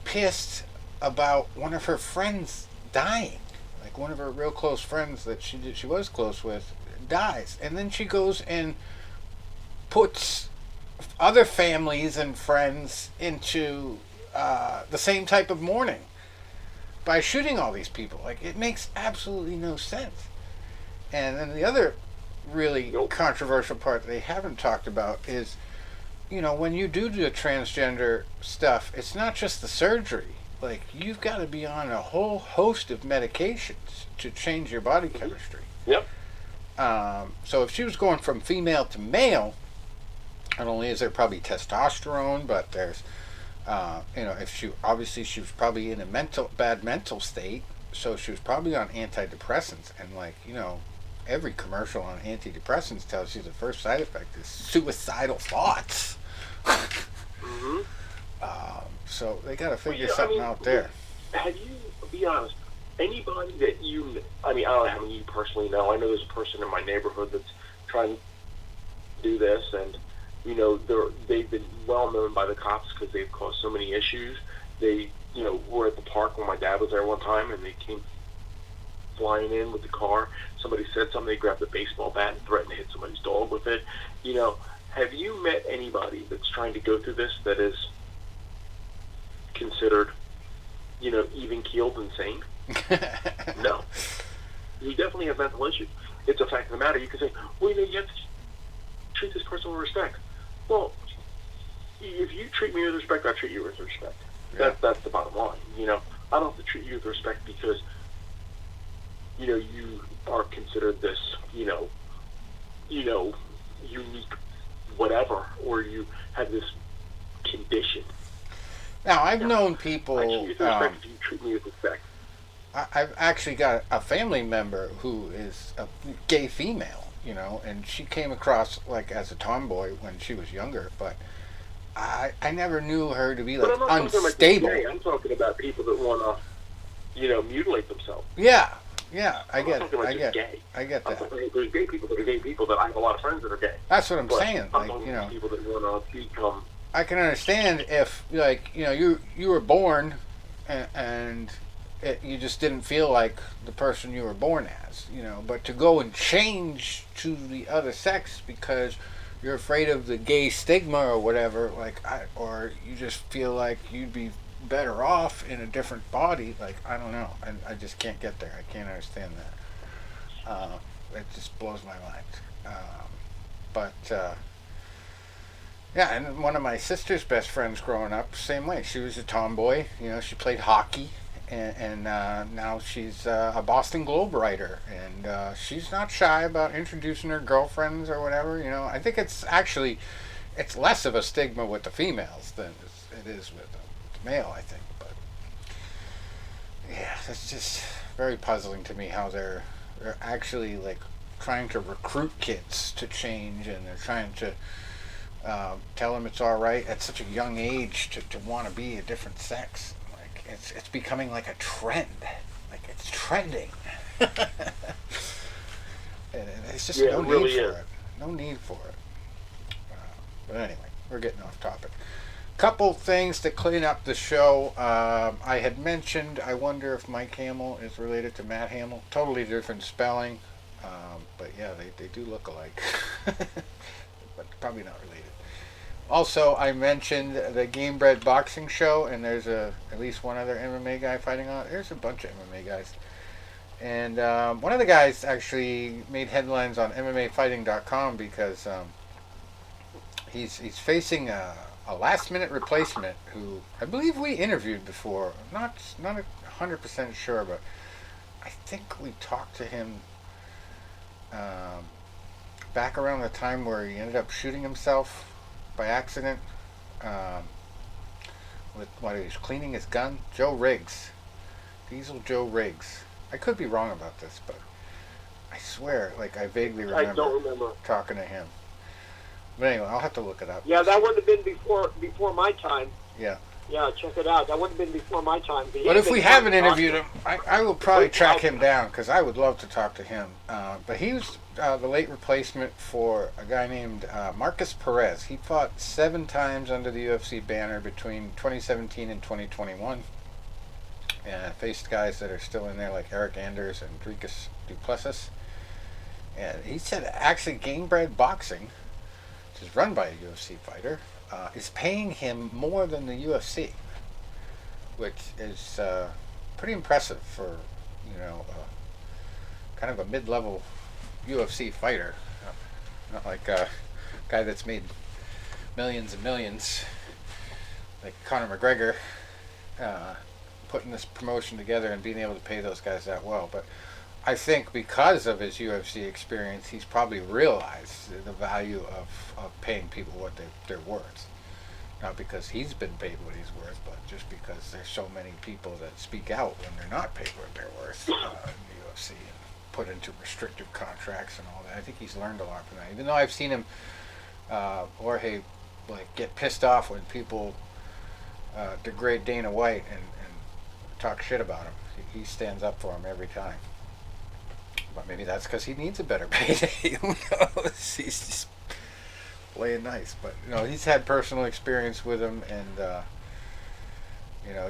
pissed about one of her friends dying. Like one of her real close friends that she was close with dies. And then she goes and puts other families and friends into the same type of mourning by shooting all these people. Like, it makes absolutely no sense. And then the other really controversial part that they haven't talked about is, when you do the transgender stuff, it's not just the surgery. Like, you've got to be on a whole host of medications to change your body chemistry. Yep. So if she was going from female to male, not only is there probably testosterone, but there's if she was probably in a bad mental state, so she was probably on antidepressants, and every commercial on antidepressants tells you the first side effect is suicidal thoughts. Mm-hmm. So they got to figure something out there. Have you, be honest, anybody that I don't know how many you personally know. I know there's a person in my neighborhood that's trying to do this, and they've been well known by the cops because they've caused so many issues. They, were at the park when my dad was there one time, and they came flying in with the car. Somebody said something. They grabbed a baseball bat and threatened to hit somebody's dog with it. Have you met anybody that's trying to go through this that is considered, even keeled and sane? No. You definitely have mental issues. It's a fact of the matter. You can say, well, you have to treat this person with respect. Well, if you treat me with respect, I treat you with respect. Yeah. That's the bottom line. I don't have to treat you with respect because, you are considered this, unique whatever, or you have this condition. Now, I've known people. I treat you with respect if you treat me with respect. I've actually got a family member who is a gay female, and she came across like as a tomboy when she was younger, but I never knew her to be like unstable. I'm talking about people that want to, mutilate themselves. Yeah, I get that. There's gay people that are gay people that I have a lot of friends that are gay. That's what I'm saying. I'm talking about people that want to become. I can understand if, you were born and you just didn't feel like the person you were born as, but to go and change to the other sex because you're afraid of the gay stigma or whatever, or you just feel like you'd be better off in a different body, I don't know. I just can't get there. I can't understand that. It just blows my mind. Yeah, and one of my sister's best friends growing up, same way. She was a tomboy. She played hockey, and now she's a Boston Globe writer, and she's not shy about introducing her girlfriends or whatever. I think it's less of a stigma with the females than it is with the male, I think. But yeah, it's just very puzzling to me how they're actually trying to recruit kids to change, and they're trying to tell him it's all right at such a young age to want to be a different sex. Like it's becoming like a trend. Like it's trending. And it's just no really need for is. it. No need for it. But anyway, we're getting off topic. Couple things to clean up the show. I had mentioned, I wonder if Mike Hamill is related to Matt Hamill. Totally different spelling. But yeah, they do look alike. But probably not related. Also, I mentioned the GameBred Boxing show, and there's at least one other MMA guy fighting on it. There's a bunch of MMA guys. And one of the guys actually made headlines on MMAfighting.com because he's facing a last-minute replacement who I believe we interviewed before. I'm not 100% sure, but I think we talked to him back around the time where he ended up shooting himself by accident with while he was cleaning his gun. Joe Riggs. Diesel Joe Riggs. I could be wrong about this, but I swear, like I vaguely remember, I don't remember talking to him. But anyway, I'll have to look it up. Yeah, that would have been before my time. Yeah. Yeah, check it out. That would have been before my time. But if we haven't interviewed him, I will probably track him down because I would love to talk to him. But he was the late replacement for a guy named Marcus Perez. He fought 7 times under the UFC banner between 2017 and 2021. And faced guys that are still in there like Eric Anders and Dricus Duplessis. And he said actually GameBred Boxing, which is run by a UFC fighter, is paying him more than the UFC, which is pretty impressive for, kind of a mid-level UFC fighter. Not like a guy that's made millions and millions, like Conor McGregor, putting this promotion together and being able to pay those guys that well. But I think because of his UFC experience, he's probably realized the value of paying people what they're worth. Not because he's been paid what he's worth, but just because there's so many people that speak out when they're not paid what they're worth in the UFC and put into restrictive contracts and all that. I think he's learned a lot from that. Even though I've seen him, Jorge, get pissed off when people degrade Dana White and talk shit about him. He stands up for him every time. But maybe that's because he needs a better payday. Who knows? He's just playing nice. But he's had personal experience with him, and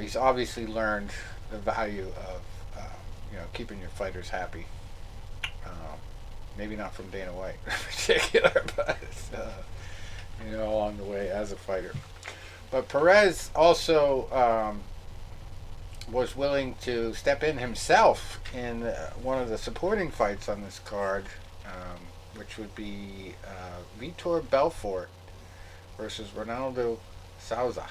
he's obviously learned the value of keeping your fighters happy. Maybe not from Dana White in particular, but along the way as a fighter. But Perez also was willing to step in himself in one of the supporting fights on this card, which would be Vitor Belfort versus Ronaldo Souza.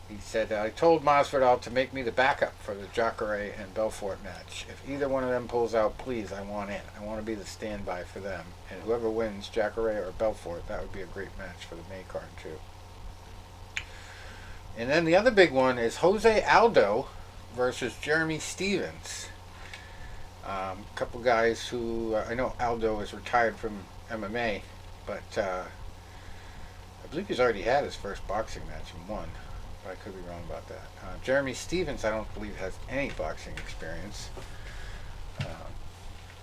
He said, I told Masvidal to make me the backup for the Jacare and Belfort match. If either one of them pulls out, please, I want in. I want to be the standby for them. And whoever wins, Jacare or Belfort, that would be a great match for the May card, too. And then the other big one is Jose Aldo versus Jeremy Stevens. A couple guys who, I know Aldo is retired from MMA, but I believe he's already had his first boxing match and won. But I could be wrong about that. Jeremy Stevens, I don't believe, has any boxing experience.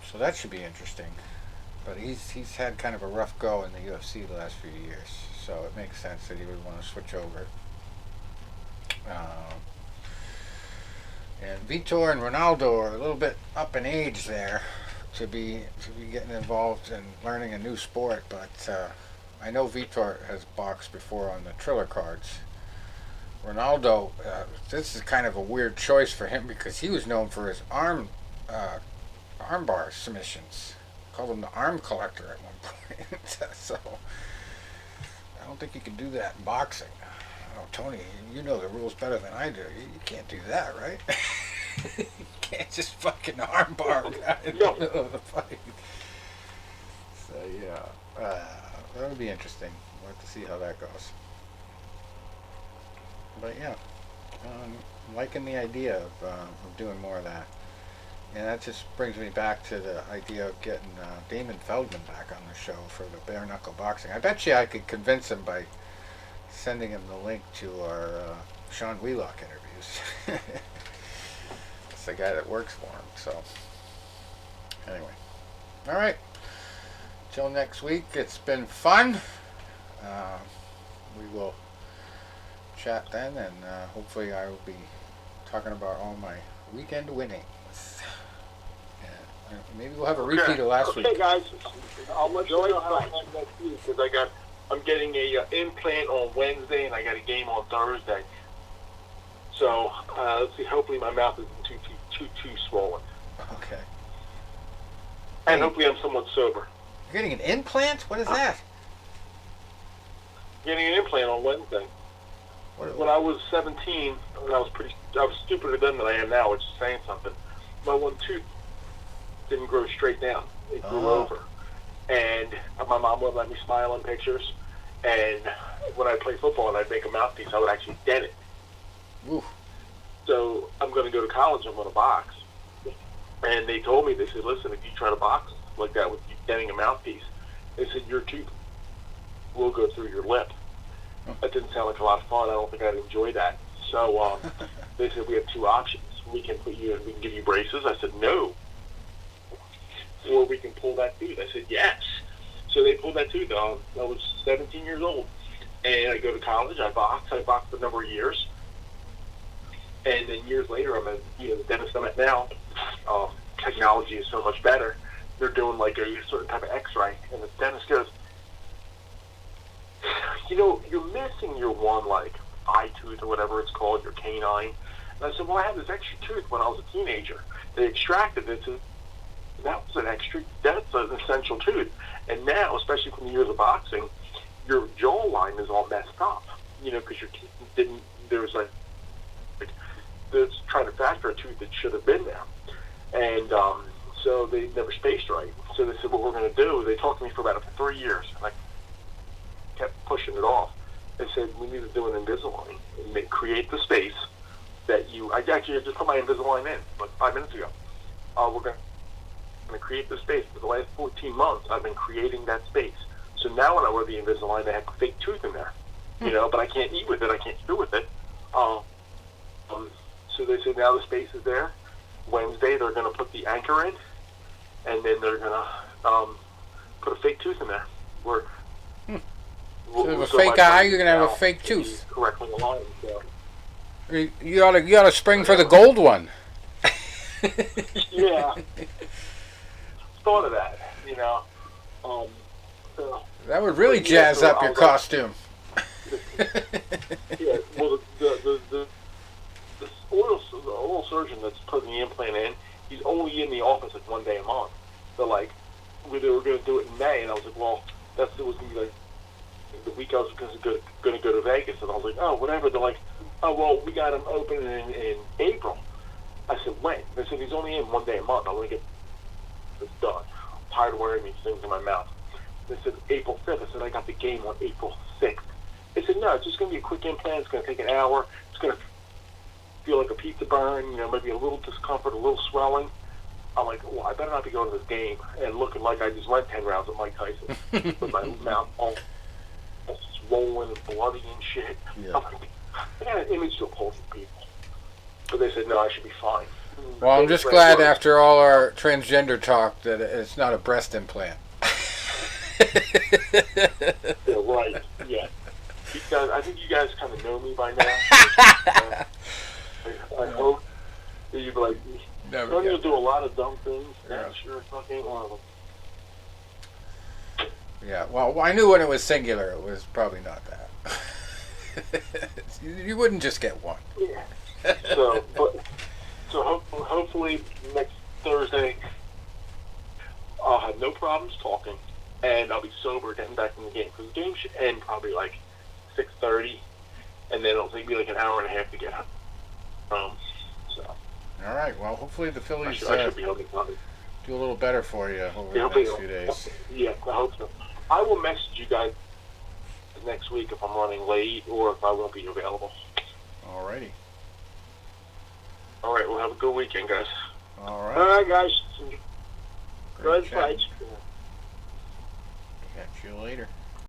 So that should be interesting. But he's had kind of a rough go in the UFC the last few years. So it makes sense that he would want to switch over. And Vitor and Ronaldo are a little bit up in age there to be getting involved in learning a new sport, but I know Vitor has boxed before on the Triller cards. Ronaldo, this is kind of a weird choice for him because he was known for his armbar submissions. Called him the arm collector at one point. So I don't think you can do that in boxing. Oh, Tony, you know the rules better than I do. You can't do that, right? You can't just fucking armbar a guy in the middle of the fight. So yeah, that'll be interesting. We'll have to see how that goes. But yeah, I'm liking the idea of doing more of that. And that just brings me back to the idea of getting Damon Feldman back on the show for the bare knuckle boxing. I bet you I could convince him by sending him the link to our Sean Wheelock interviews. It's the guy that works for him. So, anyway. All right. Till next week. It's been fun. We will chat then, and hopefully I will be talking about all my weekend winnings. Maybe we'll have a repeat of last week. Okay, guys. I'll let you know how I am next week because I'm getting a implant on Wednesday and I got a game on Thursday. So let's see. Hopefully my mouth isn't too swollen. Okay. And hopefully I'm somewhat sober. You're getting an implant? What is that? Getting an implant on Wednesday. When I was 17, I was stupider then than I am now, which is saying something. My one tooth didn't grow straight down. It grew over. And my mom would let me smile in pictures. And when I'd play football and I'd make a mouthpiece, I would actually dent it. Oof. So I'm going to go to college. I'm going to box. And they told me, they said, listen, if you try to box like that with you denting a mouthpiece, they said your tooth will go through your lip. That didn't sound like a lot of fun. I don't think I'd enjoy that. So they said we have two options. We can put you in, we can give you braces. I said no. Or we can pull that tooth. I said yes. So they pulled that tooth. I was 17 years old, and I go to college. I boxed for a number of years, and then years later, I'm at the dentist I'm at now. Technology is so much better. They're doing like a certain type of X-ray, and the dentist goes, you're missing your one, like, eye tooth or whatever it's called, your canine. And I said, well, I had this extra tooth when I was a teenager. They extracted it, and that was that's an essential tooth. And now, especially from the years of boxing, your jawline is all messed up, because your teeth there's trying to factor a tooth that should have been there. And so they never spaced right. So they said, what we're going to do, they talked to me for about 3 years, and I kept pushing it off. They said, we need to do an Invisalign and create the space that I actually just put my Invisalign in like 5 minutes ago. We're going to create the space. For the last 14 months, I've been creating that space. So now when I wear the Invisalign, I have a fake tooth in there, but I can't eat with it. I can't chew with it. So they said now the space is there. Wednesday, they're going to put the anchor in, and then they're going to put a fake tooth in there. So with a fake eye, you're going to have a fake tooth. Correctly aligned. So. You ought to spring for the gold one. Yeah. Thought of that, that would really jazz up your costume. Yeah, well, the oral surgeon that's putting the implant in, he's only in the office like 1 day a month. So, like, they were going to do it in May, and I was like, well, it was going to be like the week I was going to go to Vegas, and I was like, oh, whatever. They're like, oh, well, we got him open in April. I said, when? They said, he's only in 1 day a month. I want to get this done. I'm tired of wearing these things in my mouth. They said, April 5th. I said, I got the game on April 6th. They said, no, it's just going to be a quick implant. It's going to take an hour. It's going to feel like a pizza burn, maybe a little discomfort, a little swelling. I'm like, well, I better not be going to this game and looking like I just went 10 rounds with Mike Tyson with my mouth all swollen and bloody and shit. Yeah. I'm like, I got an image to uphold from people. But they said, no, I should be fine. Well, I'm just glad after all our transgender talk that it's not a breast implant. Yeah, right, yeah. I think you guys kind of know me by now. I hope that you'd be like, I'm going to do a lot of dumb things. Yeah, sure, fucking one of them. Yeah, well, I knew when it was singular, it was probably not that. You wouldn't just get one. Yeah. So hopefully next Thursday, I'll have no problems talking, and I'll be sober getting back in the game. Because the game should end probably like 6:30, and then it'll take me like an hour and a half to get home. So. All right. Well, hopefully the Phillies I should be home in time. Do a little better for you over the next few days. Yeah, I hope so. I will message you guys next week if I'm running late or if I won't be available. Alrighty. All right, well, have a good weekend, guys. All All right. right, guys. Great Good chatting. fights. Catch you later.